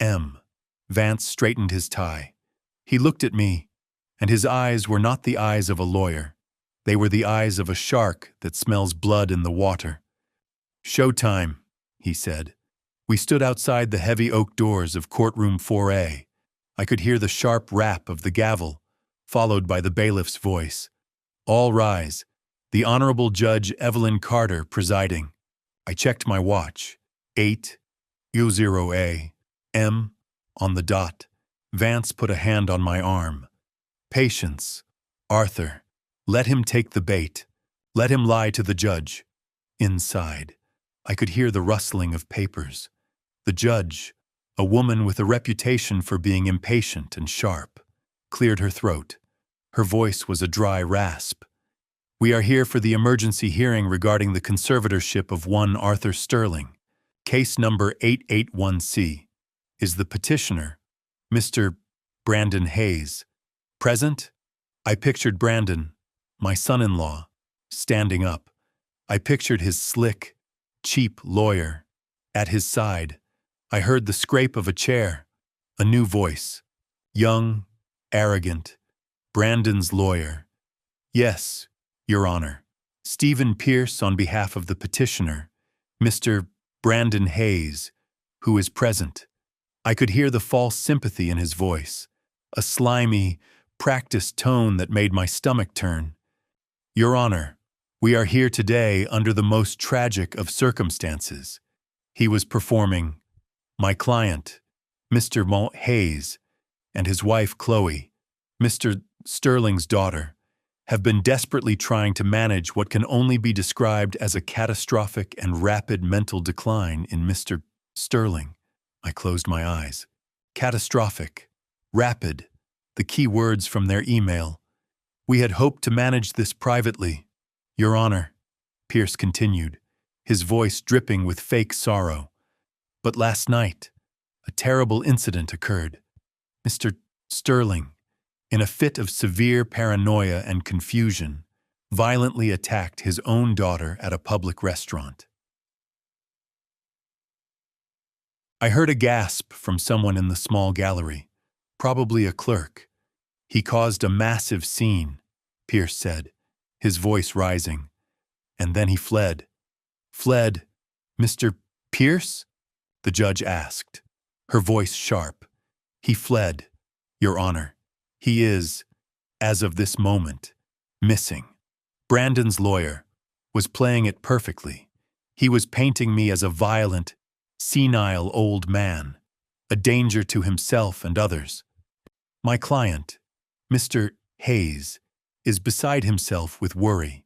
a.m. Vance straightened his tie. He looked at me, and his eyes were not the eyes of a lawyer. They were the eyes of a shark that smells blood in the water. "Showtime," he said. We stood outside the heavy oak doors of courtroom 4A. I could hear the sharp rap of the gavel, followed by the bailiff's voice. "All rise." The Honorable Judge Evelyn Carter presiding. I checked my watch. 8:00 a.m. on the dot. Vance put a hand on my arm. "Patience, Arthur. Let him take the bait. Let him lie to the judge." Inside, I could hear the rustling of papers. The judge, a woman with a reputation for being impatient and sharp, cleared her throat. Her voice was a dry rasp. "We are here for the emergency hearing regarding the conservatorship of one Arthur Sterling. Case number 881C. Is the petitioner, Mr. Brandon Hayes, present?" I pictured Brandon, my son-in-law, standing up. I pictured his slick, cheap lawyer. At his side, I heard the scrape of a chair. A new voice. Young, arrogant. Brandon's lawyer. "Yes, Your Honor. Stephen Pierce on behalf of the petitioner, Mr. Brandon Hayes, who is present." I could hear the false sympathy in his voice, a slimy, practiced tone that made my stomach turn. "Your Honor, we are here today under the most tragic of circumstances. He was performing. My client, Mr. Hayes, and his wife Chloe, Mr. Sterling's daughter, have been desperately trying to manage what can only be described as a catastrophic and rapid mental decline in Mr. Sterling." I closed my eyes. Catastrophic, rapid, the key words from their email. "We had hoped to manage this privately, Your Honor," Pierce continued, his voice dripping with fake sorrow. "But last night, a terrible incident occurred. Mr. Sterling, in a fit of severe paranoia and confusion, violently attacked his own daughter at a public restaurant." I heard a gasp from someone in the small gallery, probably a clerk. "He caused a massive scene," Pierce said. his voice rising. And then he fled. Fled, Mr. Pierce? The judge asked, her voice sharp. He fled, Your Honor. He is, as of this moment, missing. Brandon's lawyer was playing it perfectly. He was painting me as a violent, senile old man, a danger to himself and others. My client, Mr. Hayes, is beside himself with worry.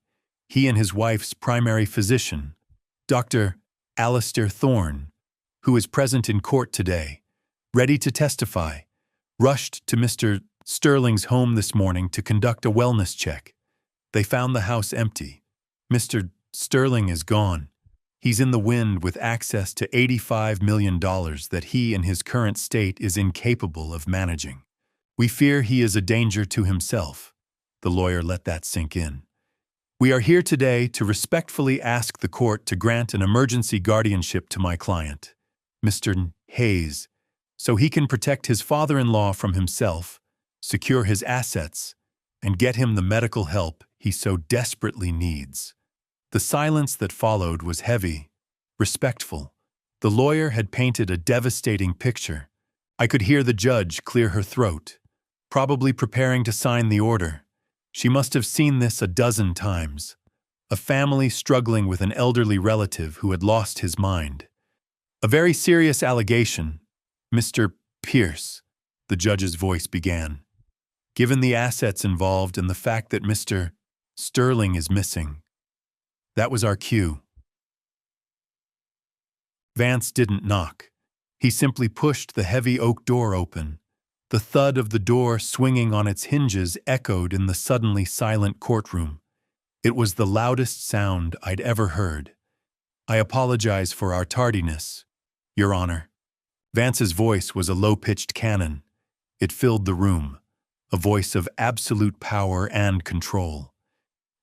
He and his wife's primary physician, Dr. Alistair Thorne, who is present in court today, ready to testify, rushed to Mr. Sterling's home this morning to conduct a wellness check. They found the house empty. Mr. Sterling is gone. He's in the wind with access to $85 million that he in his current state is incapable of managing. We fear he is a danger to himself. The lawyer let that sink in. We are here today to respectfully ask the court to grant an emergency guardianship to my client, Mr. Hayes, so he can protect his father-in-law from himself, secure his assets, and get him the medical help he so desperately needs. The silence that followed was heavy, respectful. The lawyer had painted a devastating picture. I could hear the judge clear her throat, probably preparing to sign the order. She must have seen this a dozen times. A family struggling with an elderly relative who had lost his mind. A very serious allegation, Mr. Pierce, the judge's voice began. Given the assets involved and the fact that Mr. Sterling is missing, that was our cue. Vance didn't knock. He simply pushed the heavy oak door open. The thud of the door swinging on its hinges echoed in the suddenly silent courtroom. It was the loudest sound I'd ever heard. I apologize for our tardiness, Your Honor. Vance's voice was a low-pitched cannon. It filled the room, a voice of absolute power and control.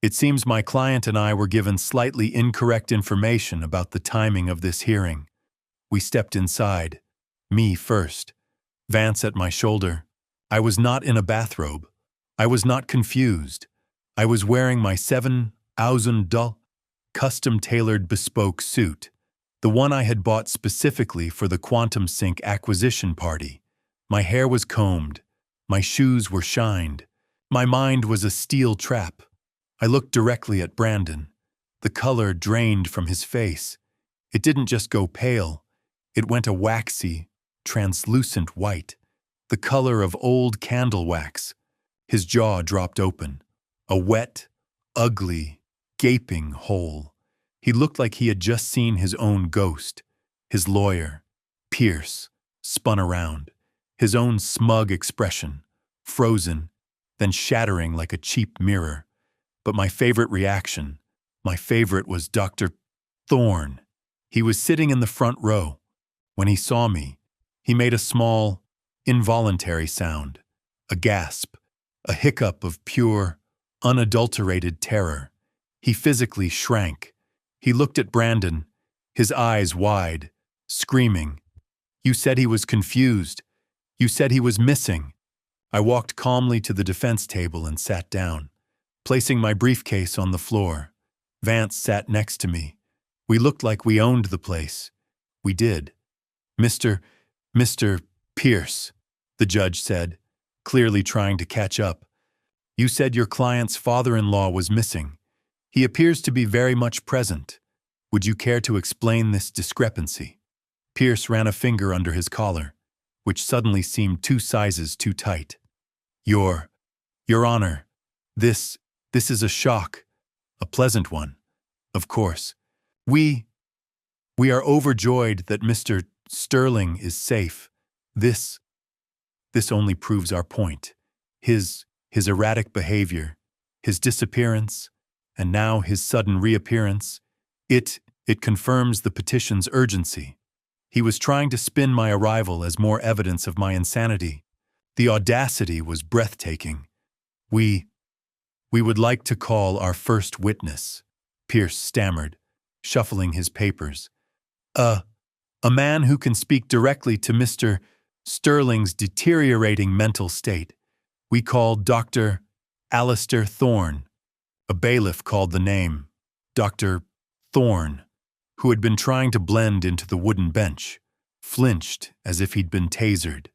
It seems my client and I were given slightly incorrect information about the timing of this hearing. We stepped inside, me first, Vance at my shoulder. I was not in a bathrobe. I was not confused. I was wearing my $7,000 custom-tailored bespoke suit, the one I had bought specifically for the Quantum Sync acquisition party. My hair was combed. My shoes were shined. My mind was a steel trap. I looked directly at Brandon. The color drained from his face. It didn't just go pale. It went a waxy, translucent white, the color of old candle wax. His jaw dropped open, a wet, ugly, gaping hole. He looked like he had just seen his own ghost. His lawyer, Pierce, spun around, his own smug expression, frozen, then shattering like a cheap mirror. But my favorite reaction, my favorite was Dr. Thorne. He was sitting in the front row. When he saw me, he made a small, involuntary sound, a gasp, a hiccup of pure, unadulterated terror. He physically shrank. He looked at Brandon, his eyes wide, screaming, "You said he was confused. You said he was missing." I walked calmly to the defense table and sat down, placing my briefcase on the floor. Vance sat next to me. We looked like we owned the place. We did. Mr. Pierce, the judge said, clearly trying to catch up. You said your client's father-in-law was missing. He appears to be very much present. Would you care to explain this discrepancy? Pierce ran a finger under his collar, which suddenly seemed 2 sizes too tight. Your Honor, this is a shock, a pleasant one, of course. We are overjoyed that Mr. Sterling is safe. This only proves our point. His erratic behavior, his disappearance, and now his sudden reappearance, it confirms the petition's urgency. He was trying to spin my arrival as more evidence of my insanity. The audacity was breathtaking. We would like to call our first witness, Pierce stammered, shuffling his papers. A man who can speak directly to Mr. Sterling's deteriorating mental state. We call Dr. Alistair Thorne. A bailiff called the name, Dr. Thorne, who had been trying to blend into the wooden bench, flinched as if he'd been tasered.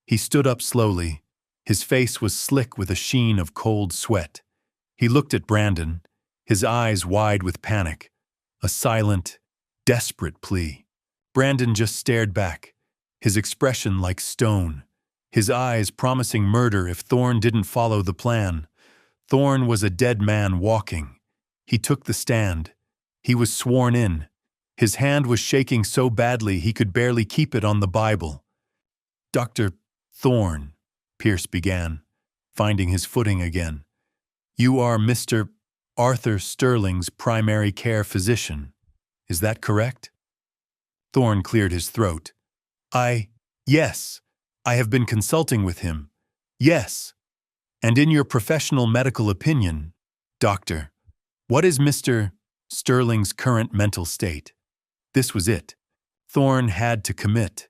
He stood up slowly. His face was slick with a sheen of cold sweat. He looked at Brandon, his eyes wide with panic, a silent, desperate plea. Brandon just stared back, his expression like stone, his eyes promising murder if Thorne didn't follow the plan. Thorne was a dead man walking. He took the stand. He was sworn in. His hand was shaking so badly he could barely keep it on the Bible. "Dr. Thorne," Pierce began, finding his footing again. "You are Mr. Arthur Sterling's primary care physician. Is that correct?" Thorne cleared his throat. Yes, I have been consulting with him. Yes. And in your professional medical opinion, doctor, what is Mr. Sterling's current mental state?" This was it. Thorne had to commit.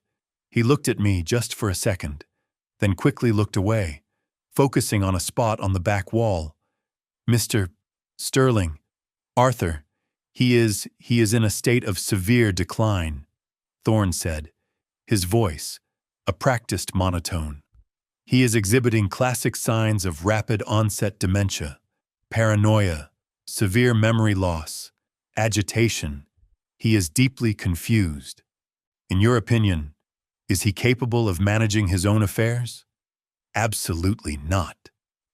He looked at me just for a second, then quickly looked away, focusing on a spot on the back wall. "Mr. Sterling, Arthur, he is in a state of severe decline," Thorne said, his voice a practiced monotone. "He is exhibiting classic signs of rapid onset dementia, paranoia, severe memory loss, agitation. He is deeply confused. In your opinion, is he capable of managing his own affairs?" "Absolutely not,"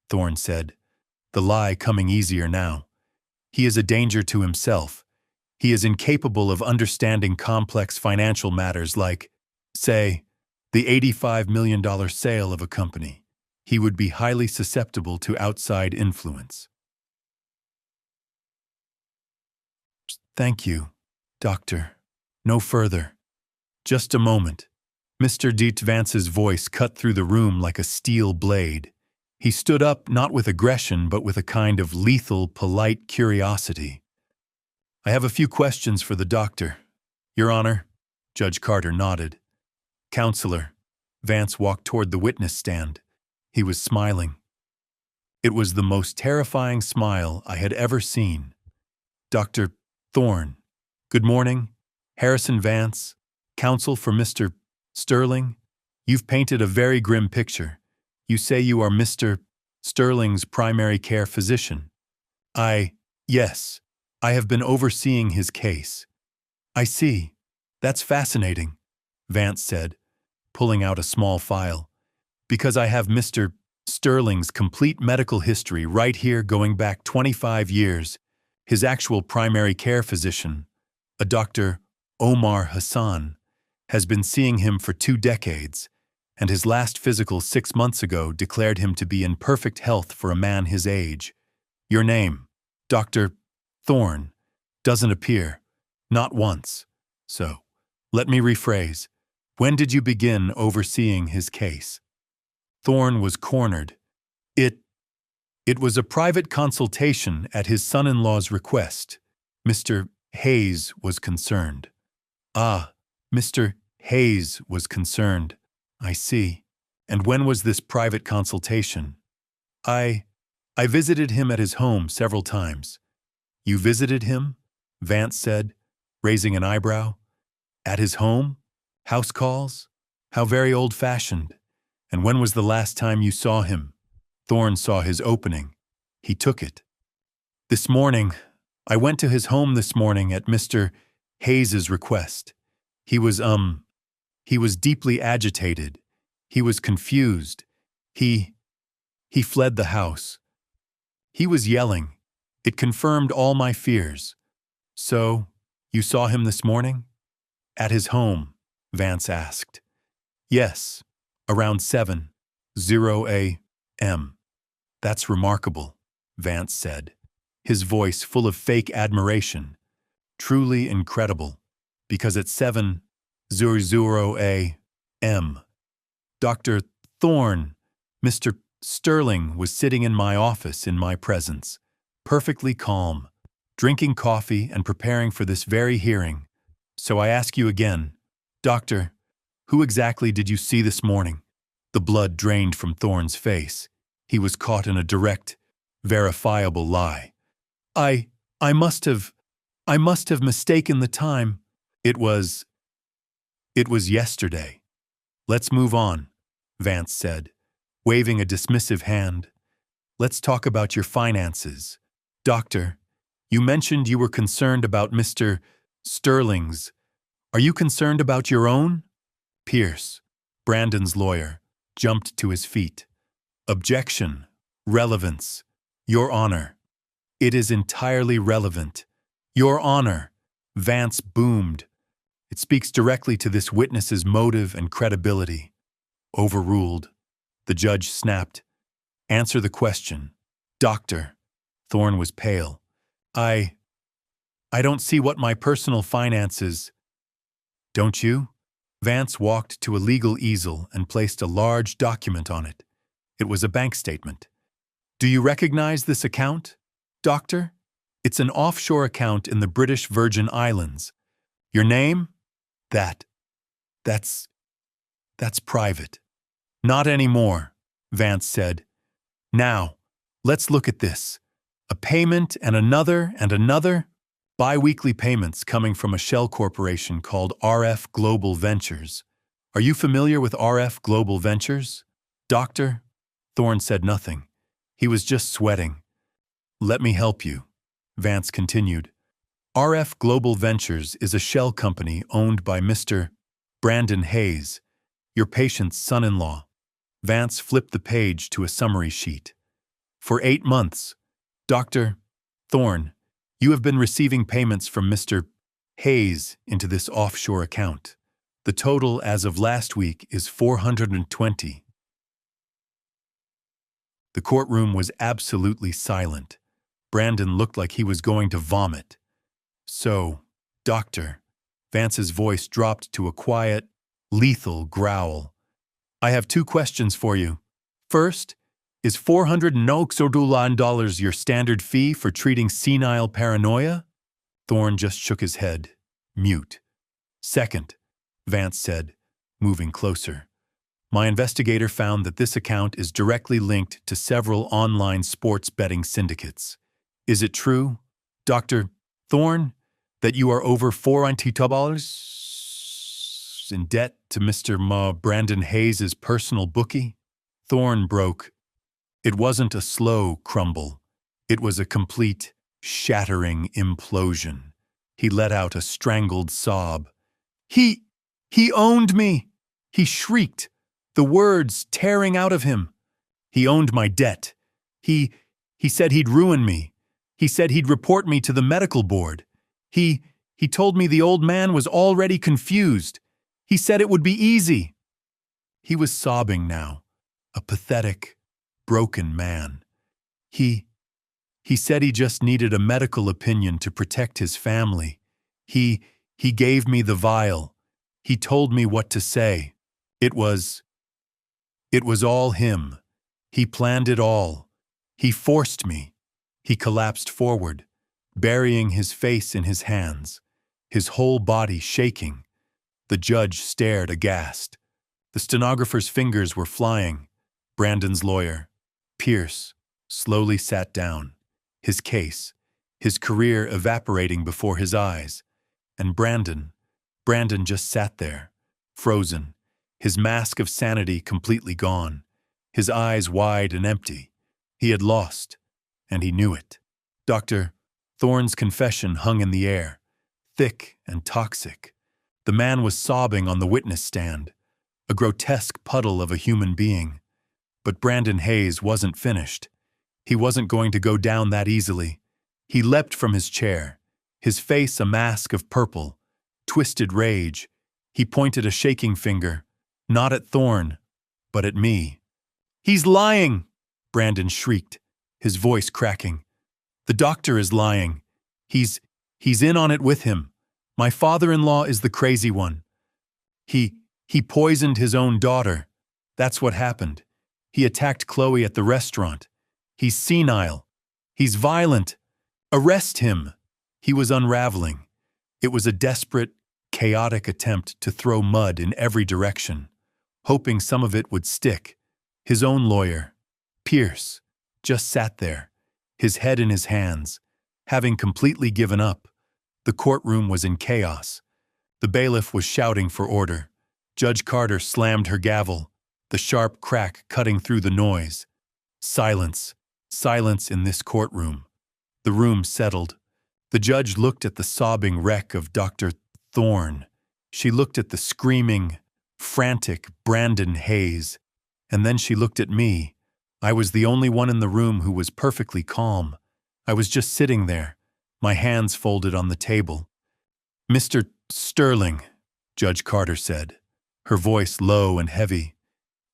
Thorne said, the lie coming easier now. "He is a danger to himself. He is incapable of understanding complex financial matters like, say, the $85 million sale of a company. He would be highly susceptible to outside influence." "Thank you, doctor. No further." "Just a moment." Mr. Dietz Vance's voice cut through the room like a steel blade. He stood up not with aggression but with a kind of lethal, polite curiosity. "I have a few questions for the doctor, Your Honor." Judge Carter nodded. "Counselor." Vance walked toward the witness stand. He was smiling. It was the most terrifying smile I had ever seen. "Dr. Thorne, good morning. Harrison Vance, counsel for Mr. Sterling. You've painted a very grim picture. You say you are Mr. Sterling's primary care physician." Yes, I have been overseeing his case." "I see. That's fascinating," Vance said, pulling out a small file. "Because I have Mr. Sterling's complete medical history right here going back 25 years. His actual primary care physician, a Dr. Omar Hassan, has been seeing him for 2 decades, and his last physical 6 months ago declared him to be in perfect health for a man his age. Your name, Dr. Thorne, doesn't appear, not once. So, let me rephrase. When did you begin overseeing his case?" Thorne was cornered. It was a private consultation at his son-in-law's request. Mr. Hayes was concerned." "Ah, Mr. Hayes was concerned. I see. And when was this private consultation?" I visited him at his home several times." "You visited him?" Vance said, raising an eyebrow. "At his home? House calls? How very old-fashioned. And when was the last time you saw him?" Thorne saw his opening. He took it. "This morning. I went to his home this morning at Mr. Hayes's request. He was deeply agitated. He was confused. He fled the house. He was yelling. It confirmed all my fears." "So, you saw him this morning?" "At his home?" Vance asked. "Yes, around 7:00 a.m. "That's remarkable," Vance said, his voice full of fake admiration. "Truly incredible, because at 7:00 a.m. Dr. Thorne, Mr. Sterling was sitting in my office in my presence, perfectly calm, drinking coffee and preparing for this very hearing. So I ask you again, Doctor, who exactly did you see this morning?" The blood drained from Thorne's face. He was caught in a direct, verifiable lie. I, I must have, I must have mistaken the time. It was yesterday. Let's move on, Vance said, waving a dismissive hand. Let's talk about your finances. Doctor, you mentioned you were concerned about Mr. Sterling's. Are you concerned about your own? Pierce, Brandon's lawyer, jumped to his feet. Objection. Relevance. Your Honor. It is entirely relevant. Your Honor, Vance boomed. It speaks directly to this witness's motive and credibility. Overruled. The judge snapped. Answer the question. Doctor. Thorne was pale. I don't see what my personal finances. Don't you? Vance walked to a legal easel and placed a large document on it. It was a bank statement. Do you recognize this account, Doctor? It's an offshore account in the British Virgin Islands. Your name? That's private. Not anymore, Vance said. Now, let's look at this. A payment and another. Bi-weekly payments coming from a shell corporation called RF Global Ventures. Are you familiar with RF Global Ventures? Doctor? Thorne said nothing. He was just sweating. Let me help you, Vance continued. RF Global Ventures is a shell company owned by Mr. Brandon Hayes, your patient's son-in-law. Vance flipped the page to a summary sheet. For 8 months, Dr. Thorne, you have been receiving payments from Mr. Hayes into this offshore account. The total as of last week is 420. The courtroom was absolutely silent. Brandon looked like he was going to vomit. So, Doctor, Vance's voice dropped to a quiet, lethal growl. I have 2 questions for you. First, is $400 your standard fee for treating senile paranoia? Thorne just shook his head, mute. Second, Vance said, moving closer. My investigator found that this account is directly linked to several online sports betting syndicates. Is it true, Dr. Thorne, that you are over $400 in debt to Mr. Brandon Hayes' personal bookie? Thorne broke. It wasn't a slow crumble. It was a complete, shattering implosion. He let out a strangled sob. He owned me! He shrieked, the words tearing out of him. He owned my debt. He said he'd ruin me. He said he'd report me to the medical board. He told me the old man was already confused. He said it would be easy. He was sobbing now, a pathetic, broken man. He said he just needed a medical opinion to protect his family. He gave me the vial. He told me what to say. It was all him. He planned it all. He forced me. He collapsed forward, burying his face in his hands, his whole body shaking. The judge stared aghast. The stenographer's fingers were flying. Brandon's lawyer, Pierce, slowly sat down, his case, his career evaporating before his eyes. And Brandon just sat there, frozen, his mask of sanity completely gone, his eyes wide and empty. He had lost, and he knew it. Dr. Thorne's confession hung in the air, thick and toxic. The man was sobbing on the witness stand, a grotesque puddle of a human being. But Brandon Hayes wasn't finished. He wasn't going to go down that easily. He leapt from his chair, his face a mask of purple, twisted rage. He pointed a shaking finger, not at Thorne, but at me. He's lying, Brandon shrieked, his voice cracking. The doctor is lying. He's in on it with him. My father-in-law is the crazy one. He poisoned his own daughter. That's what happened. He attacked Chloe at the restaurant. He's senile. He's violent. Arrest him. He was unraveling. It was a desperate, chaotic attempt to throw mud in every direction, hoping some of it would stick. His own lawyer, Pierce, just sat there, his head in his hands, Having completely given up, the courtroom was in chaos. The bailiff was shouting for order. Judge Carter slammed her gavel, the sharp crack cutting through the noise. Silence. Silence in this courtroom. The room settled. The judge looked at the sobbing wreck of Dr. Thorne. She looked at the screaming, frantic Brandon Hayes. And then she looked at me. I was the only one in the room who was perfectly calm. I was just sitting there, my hands folded on the table. "Mr. Sterling," Judge Carter said, her voice low and heavy,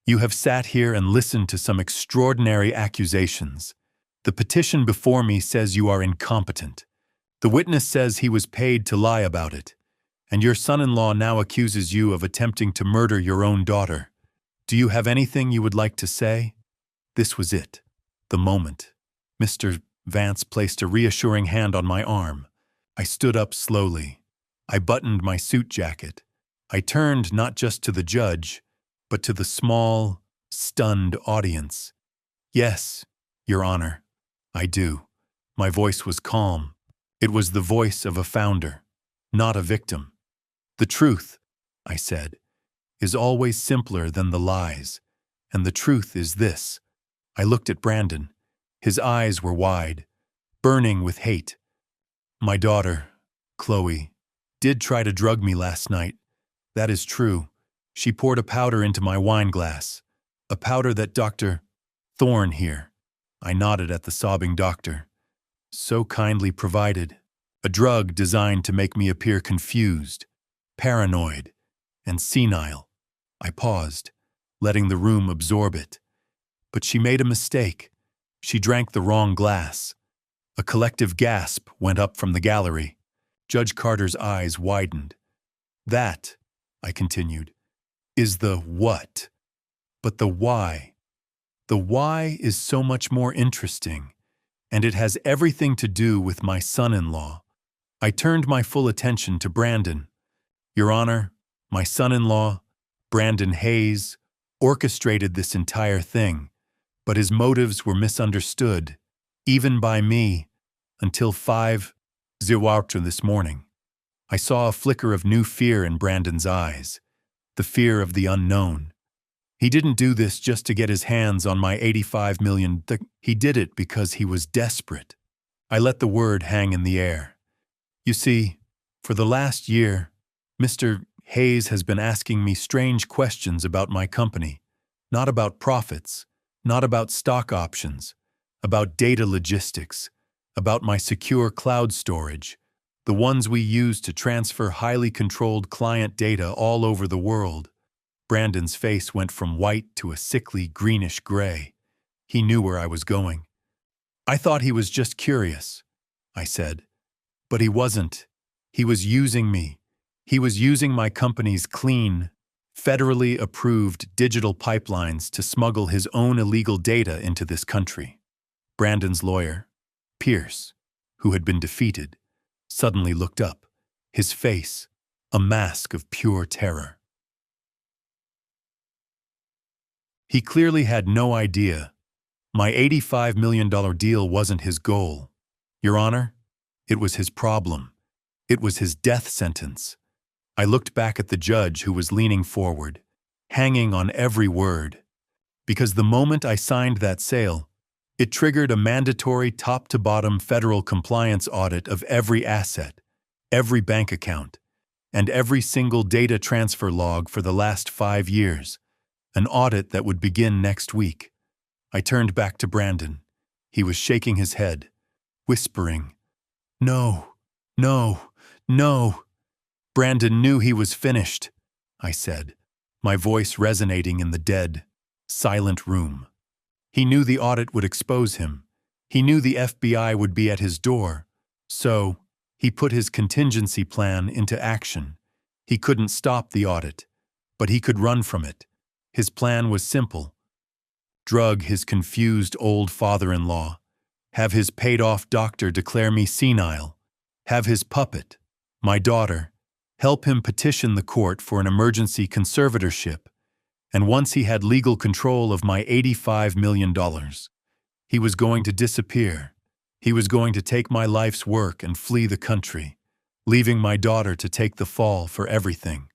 "you have sat here and listened to some extraordinary accusations. The petition before me says you are incompetent. The witness says he was paid to lie about it. And your son-in-law now accuses you of attempting to murder your own daughter. Do you have anything you would like to say?" This was it, the moment. Mr. Vance placed a reassuring hand on my arm. I stood up slowly. I buttoned my suit jacket. I turned not just to the judge, but to the small, stunned audience. "Yes, Your Honor, I do." My voice was calm. It was the voice of a founder, not a victim. "The truth," I said, "is always simpler than the lies. And the truth is this." I looked at Brandon. His eyes were wide, burning with hate. "My daughter, Chloe, did try to drug me last night. That is true. She poured a powder into my wine glass. A powder that Dr. Thorne here," I nodded at the sobbing doctor, "so kindly provided. A drug designed to make me appear confused, paranoid, and senile." I paused, letting the room absorb it. But she made a mistake. She drank the wrong glass. A collective gasp went up from the gallery. Judge Carter's eyes widened. "That," I continued, "is the what. But the why. The why is so much more interesting, and it has everything to do with my son-in-law." I turned my full attention to Brandon. "Your Honor, my son-in-law, Brandon Hayes, orchestrated this entire thing, but his motives were misunderstood, even by me, until 5:00 this morning. I saw a flicker of new fear in Brandon's eyes, the fear of the unknown. He didn't do this just to get his hands on my $85 million. He did it because he was desperate." I let the word hang in the air. "You see, for the last year, Mr. Hayes has been asking me strange questions about my company, not about profits, not about stock options, about data logistics, about my secure cloud storage, the ones we use to transfer highly controlled client data all over the world." Brandon's face went from white to a sickly greenish gray. He knew where I was going. "I thought he was just curious," I said. "But he wasn't. He was using me. He was using my company's clean, federally approved digital pipelines to smuggle his own illegal data into this country." Brandon's lawyer, Pierce, who had been defeated, suddenly looked up, his face a mask of pure terror. He clearly had no idea. My $85 million deal wasn't his goal. Your Honor, it was his problem. It was his death sentence. I looked back at the judge who was leaning forward, hanging on every word. Because the moment I signed that sale, it triggered a mandatory top-to-bottom federal compliance audit of every asset, every bank account, and every single data transfer log for the last 5 years, an audit that would begin next week. I turned back to Brandon. He was shaking his head, whispering, "No, no, no." Brandon knew he was finished, I said, my voice resonating in the dead, silent room. He knew the audit would expose him. He knew the FBI would be at his door. So, he put his contingency plan into action. He couldn't stop the audit, but he could run from it. His plan was simple. Drug his confused old father-in-law. Have his paid-off doctor declare me senile. Have his puppet, my daughter, help him petition the court for an emergency conservatorship. And once he had legal control of my $85 million, he was going to disappear. He was going to take my life's work and flee the country, leaving my daughter to take the fall for everything.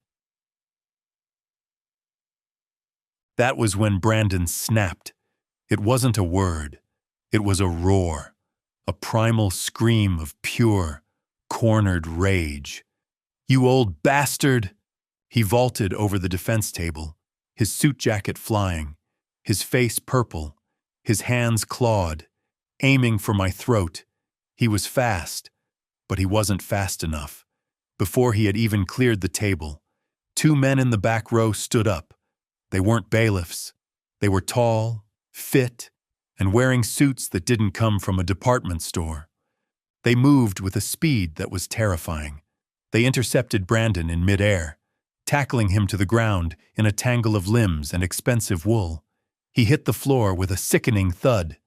That was when Brandon snapped. It wasn't a word. It was a roar, a primal scream of pure, cornered rage. "You old bastard!" He vaulted over the defense table, his suit jacket flying, his face purple, his hands clawed, aiming for my throat. He was fast, but he wasn't fast enough. Before he had even cleared the table, two men in the back row stood up. They weren't bailiffs. They were tall, fit, and wearing suits that didn't come from a department store. They moved with a speed that was terrifying. They intercepted Brandon in midair, tackling him to the ground in a tangle of limbs and expensive wool. He hit the floor with a sickening thud.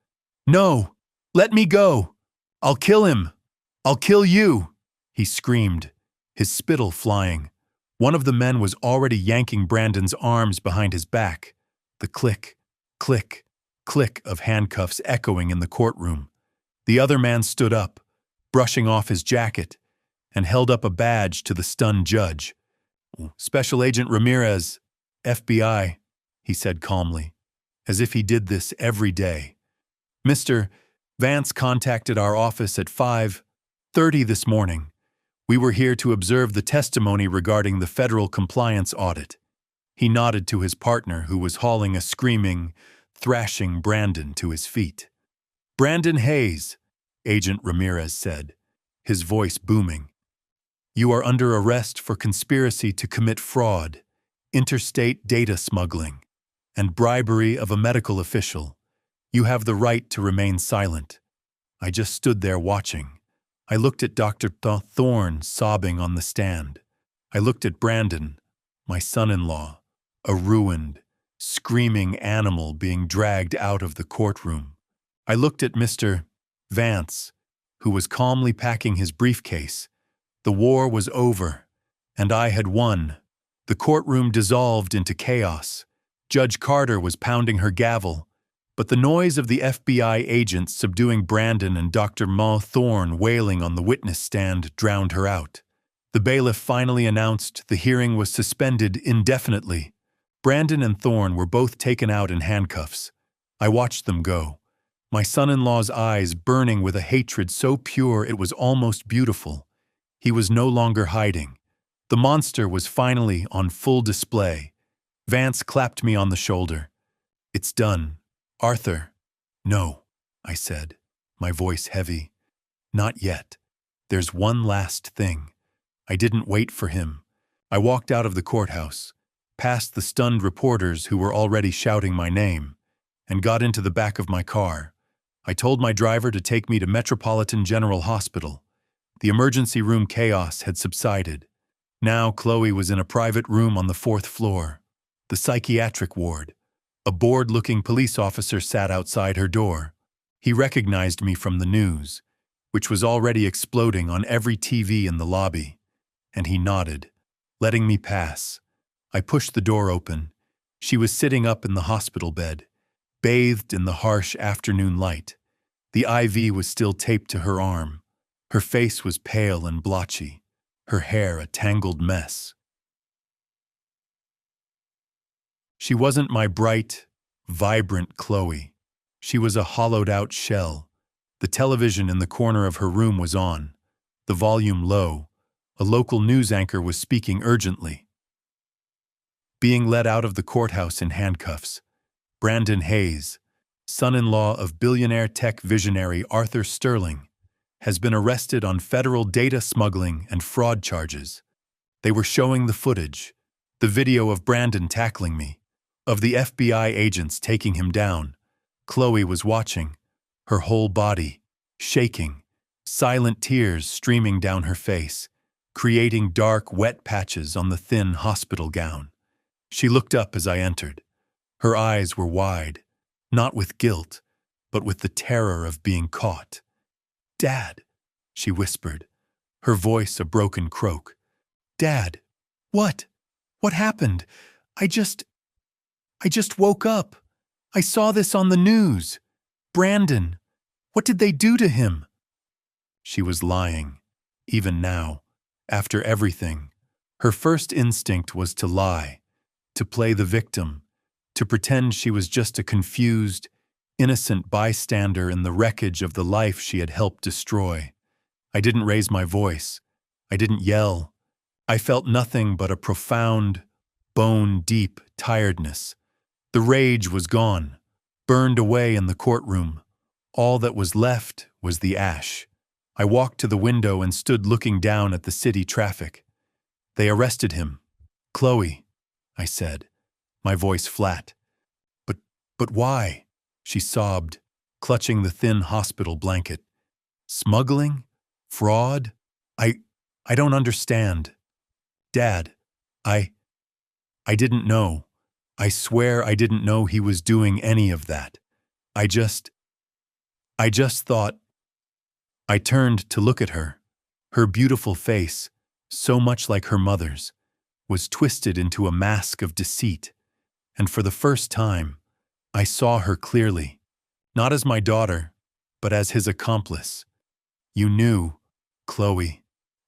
"No! Let me go! I'll kill him! I'll kill you!" he screamed, his spittle flying. One of the men was already yanking Brandon's arms behind his back, the click, click, click of handcuffs echoing in the courtroom. The other man stood up, brushing off his jacket, and held up a badge to the stunned judge. "Special Agent Ramirez, FBI," he said calmly, as if he did this every day. "Mr. Vance contacted our office at 5:30 this morning. We were here to observe the testimony regarding the federal compliance audit." He nodded to his partner, who was hauling a screaming, thrashing Brandon to his feet. "Brandon Hayes," Agent Ramirez said, his voice booming. "You are under arrest for conspiracy to commit fraud, interstate data smuggling, and bribery of a medical official. You have the right to remain silent." I just stood there watching. I looked at Dr. Thorne sobbing on the stand. I looked at Brandon, my son-in-law, a ruined, screaming animal being dragged out of the courtroom. I looked at Mr. Vance, who was calmly packing his briefcase. The war was over, and I had won. The courtroom dissolved into chaos. Judge Carter was pounding her gavel, but the noise of the FBI agents subduing Brandon and Dr. Thorne wailing on the witness stand drowned her out. The bailiff finally announced the hearing was suspended indefinitely. Brandon and Thorne were both taken out in handcuffs. I watched them go, my son-in-law's eyes burning with a hatred so pure it was almost beautiful. He was no longer hiding. The monster was finally on full display. Vance clapped me on the shoulder. "It's done, Arthur." "No," I said, my voice heavy. "Not yet. There's one last thing." I didn't wait for him. I walked out of the courthouse, past the stunned reporters who were already shouting my name, and got into the back of my car. I told my driver to take me to Metropolitan General Hospital. The emergency room chaos had subsided. Now Chloe was in a private room on the 4th floor, the psychiatric ward. A bored-looking police officer sat outside her door. He recognized me from the news, which was already exploding on every TV in the lobby, and he nodded, letting me pass. I pushed the door open. She was sitting up in the hospital bed, bathed in the harsh afternoon light. The IV was still taped to her arm. Her face was pale and blotchy, her hair a tangled mess. She wasn't my bright, vibrant Chloe. She was a hollowed-out shell. The television in the corner of her room was on, the volume low. A local news anchor was speaking urgently. Being led out of the courthouse in handcuffs, Brandon Hayes, son-in-law of billionaire tech visionary Arthur Sterling, has been arrested on federal data smuggling and fraud charges. They were showing the footage, the video of Brandon tackling me, of the FBI agents taking him down. Chloe was watching, her whole body shaking, silent tears streaming down her face, creating dark, wet patches on the thin hospital gown. She looked up as I entered. Her eyes were wide, not with guilt, but with the terror of being caught. "Dad," she whispered, her voice a broken croak. "Dad, what? What happened? I just woke up. I saw this on the news. Brandon, what did they do to him?" She was lying. Even now, after everything, her first instinct was to lie, to play the victim, to pretend she was just a confused, innocent bystander in the wreckage of the life she had helped destroy. I didn't raise my voice. I didn't yell. I felt nothing but a profound, bone-deep tiredness. The rage was gone, burned away in the courtroom. All that was left was the ash. I walked to the window and stood looking down at the city traffic. They arrested him. "Chloe," I said, my voice flat. But why?" she sobbed, clutching the thin hospital blanket. "Smuggling? Fraud? I don't understand. Dad, I didn't know. I swear I didn't know he was doing any of that. I just thought." I turned to look at her. Her beautiful face, so much like her mother's, was twisted into a mask of deceit. And for the first time, I saw her clearly, not as my daughter, but as his accomplice. "You knew, Chloe,"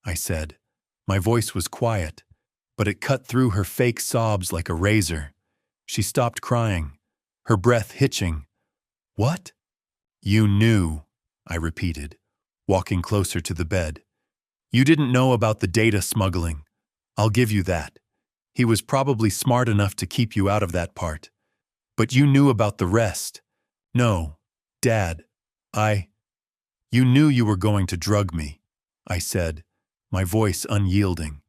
I said. My voice was quiet, but it cut through her fake sobs like a razor. She stopped crying, her breath hitching. "What?" "You knew," I repeated, walking closer to the bed. "You didn't know about the data smuggling. I'll give you that. He was probably smart enough to keep you out of that part. But you knew about the rest. No, Dad, you knew you were going to drug me," I said, my voice unyielding.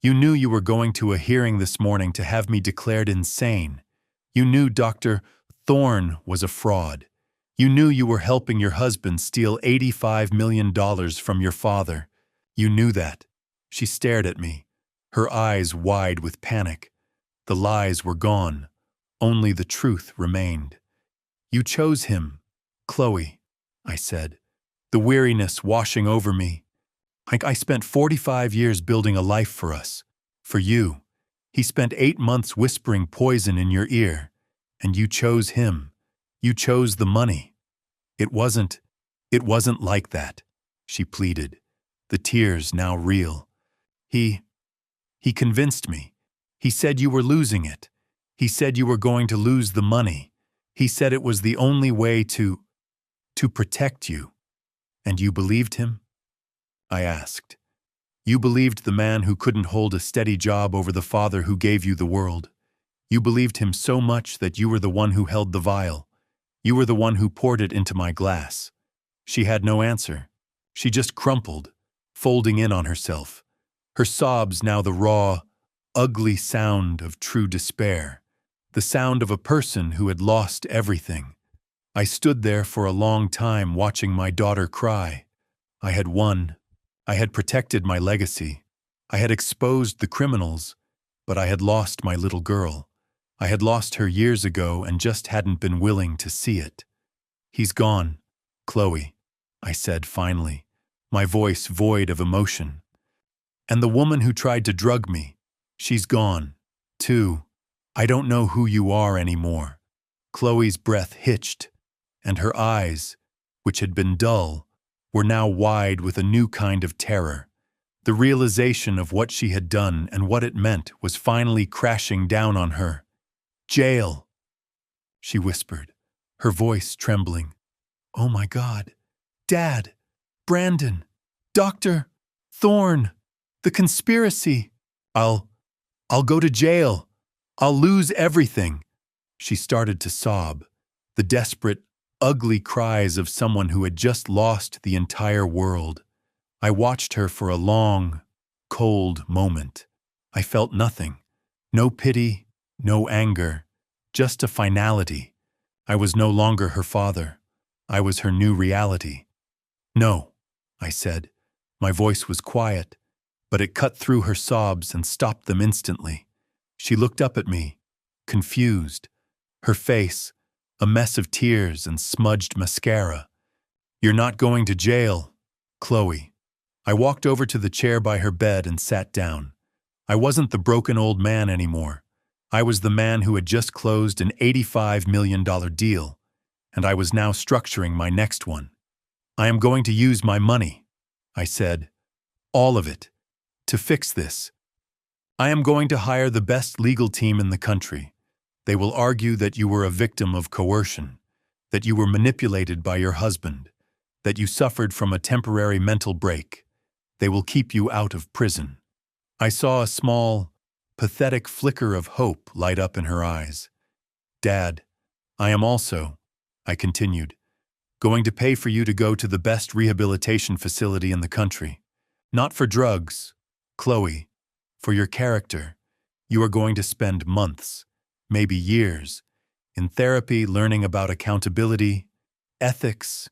"You knew you were going to a hearing this morning to have me declared insane. You knew Dr. Thorne was a fraud. You knew you were helping your husband steal $85 million from your father. You knew that." She stared at me, her eyes wide with panic. The lies were gone. Only the truth remained. "You chose him, Chloe," I said, the weariness washing over me. I spent 45 years building a life for us, for you. He spent 8 months whispering poison in your ear, and you chose him. You chose the money. It wasn't like that," she pleaded, the tears now real. He convinced me. He said you were losing it. He said you were going to lose the money. He said it was the only way to protect you. And you believed him?" I asked. "You believed the man who couldn't hold a steady job over the father who gave you the world. You believed him so much that you were the one who held the vial. You were the one who poured it into my glass." She had no answer. She just crumpled, folding in on herself. Her sobs now the raw, ugly sound of true despair. The sound of a person who had lost everything. I stood there for a long time watching my daughter cry. I had won. I had protected my legacy. I had exposed the criminals, but I had lost my little girl. I had lost her years ago and just hadn't been willing to see it. "He's gone, Chloe," I said finally, my voice void of emotion. "And the woman who tried to drug me, she's gone, too. I don't know who you are anymore." Chloe's breath hitched, and her eyes, which had been dull, were now wide with a new kind of terror. The realization of what she had done and what it meant was finally crashing down on her. "Jail," she whispered, her voice trembling. "Oh my God. Dad, Brandon, Dr. Thorne, the conspiracy. I'll go to jail. I'll lose everything." She started to sob, the desperate, ugly cries of someone who had just lost the entire world. I watched her for a long, cold moment. I felt nothing. No pity, no anger, just a finality. I was no longer her father. I was her new reality. "No," I said. My voice was quiet, but it cut through her sobs and stopped them instantly. She looked up at me, confused, her face a mess of tears and smudged mascara. "You're not going to jail, Chloe." I walked over to the chair by her bed and sat down. I wasn't the broken old man anymore. I was the man who had just closed an $85 million deal, and I was now structuring my next one. "I am going to use my money," I said. All of it. To fix this, I am going to hire the best legal team in the country. They will argue that you were a victim of coercion, that you were manipulated by your husband, that you suffered from a temporary mental break. They will keep you out of prison. I saw a small, pathetic flicker of hope light up in her eyes. Dad, I am also, I continued, going to pay for you to go to the best rehabilitation facility in the country. Not for drugs, Chloe, for your character. You are going to spend months, maybe years, in therapy learning about accountability, ethics,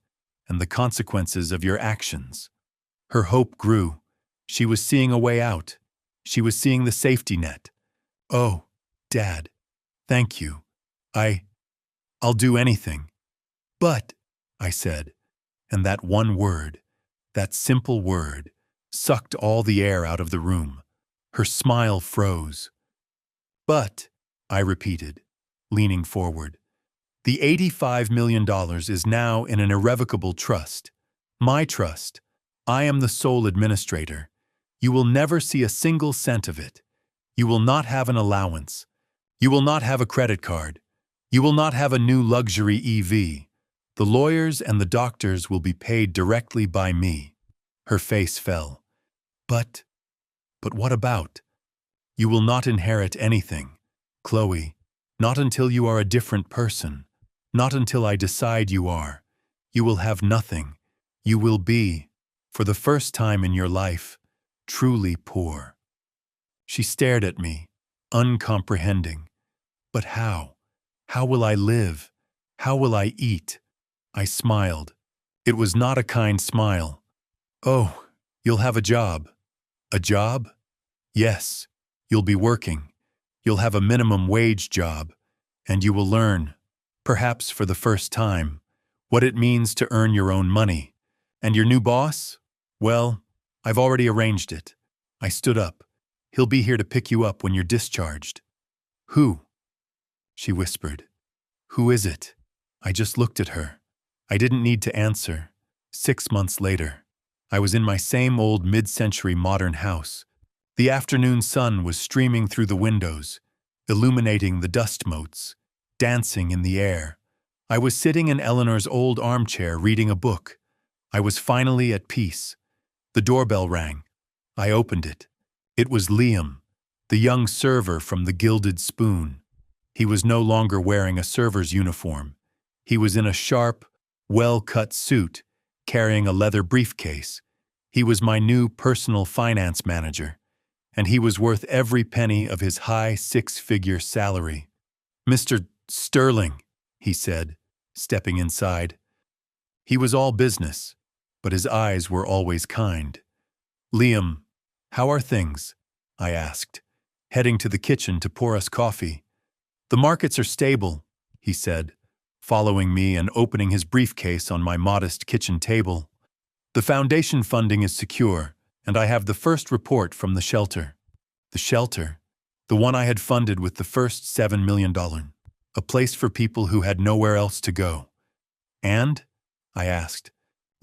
and the consequences of your actions. Her hope grew. She was seeing a way out. She was seeing the safety net. Oh, Dad, thank you. I'll do anything. But, I said, and that one word, that simple word, sucked all the air out of the room. Her smile froze. But, I repeated, leaning forward, the $85 million is now in an irrevocable trust. My trust. I am the sole administrator. You will never see a single cent of it. You will not have an allowance. You will not have a credit card. You will not have a new luxury EV. The lawyers and the doctors will be paid directly by me. Her face fell. But what about? You will not inherit anything, Chloe, not until you are a different person, not until I decide you are. You will have nothing. You will be, for the first time in your life, truly poor. She stared at me, uncomprehending. But how? How will I live? How will I eat? I smiled. It was not a kind smile. Oh, you'll have a job. A job? Yes, you'll be working. You'll have a minimum wage job, and you will learn, perhaps for the first time, what it means to earn your own money. And your new boss? Well, I've already arranged it. I stood up. He'll be here to pick you up when you're discharged. Who? She whispered. Who is it? I just looked at her. I didn't need to answer. 6 months later, I was in my same old mid-century modern house. The afternoon sun was streaming through the windows, illuminating the dust motes, dancing in the air. I was sitting in Eleanor's old armchair reading a book. I was finally at peace. The doorbell rang. I opened it. It was Liam, the young server from the Gilded Spoon. He was no longer wearing a server's uniform. He was in a sharp, well-cut suit, carrying a leather briefcase. He was my new personal finance manager, and he was worth every penny of his high 6-figure salary. Mr. Sterling, he said, stepping inside. He was all business, but his eyes were always kind. Liam, how are things? I asked, heading to the kitchen to pour us coffee. The markets are stable, he said, following me and opening his briefcase on my modest kitchen table. The foundation funding is secure, and I have the first report from the shelter. The shelter? The one I had funded with the first $7 million. A place for people who had nowhere else to go. And? I asked.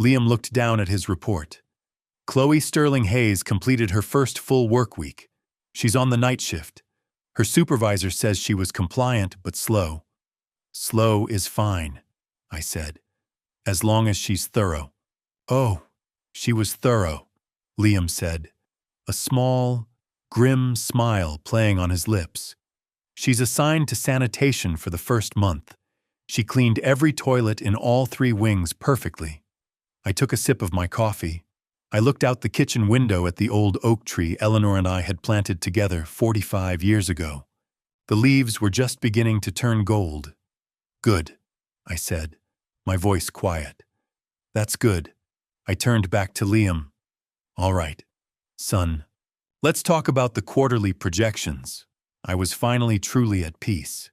Liam looked down at his report. Chloe Sterling Hayes completed her first full work week. She's on the night shift. Her supervisor says she was compliant but slow. Slow is fine, I said, as long as she's thorough. Oh, she was thorough, Liam said, a small, grim smile playing on his lips. She's assigned to sanitation for the first month. She cleaned every toilet in all 3 wings perfectly. I took a sip of my coffee. I looked out the kitchen window at the old oak tree Eleanor and I had planted together 45 years ago. The leaves were just beginning to turn gold. Good, I said, my voice quiet. That's good. I turned back to Liam. All right, son. Let's talk about the quarterly projections. I was finally truly at peace.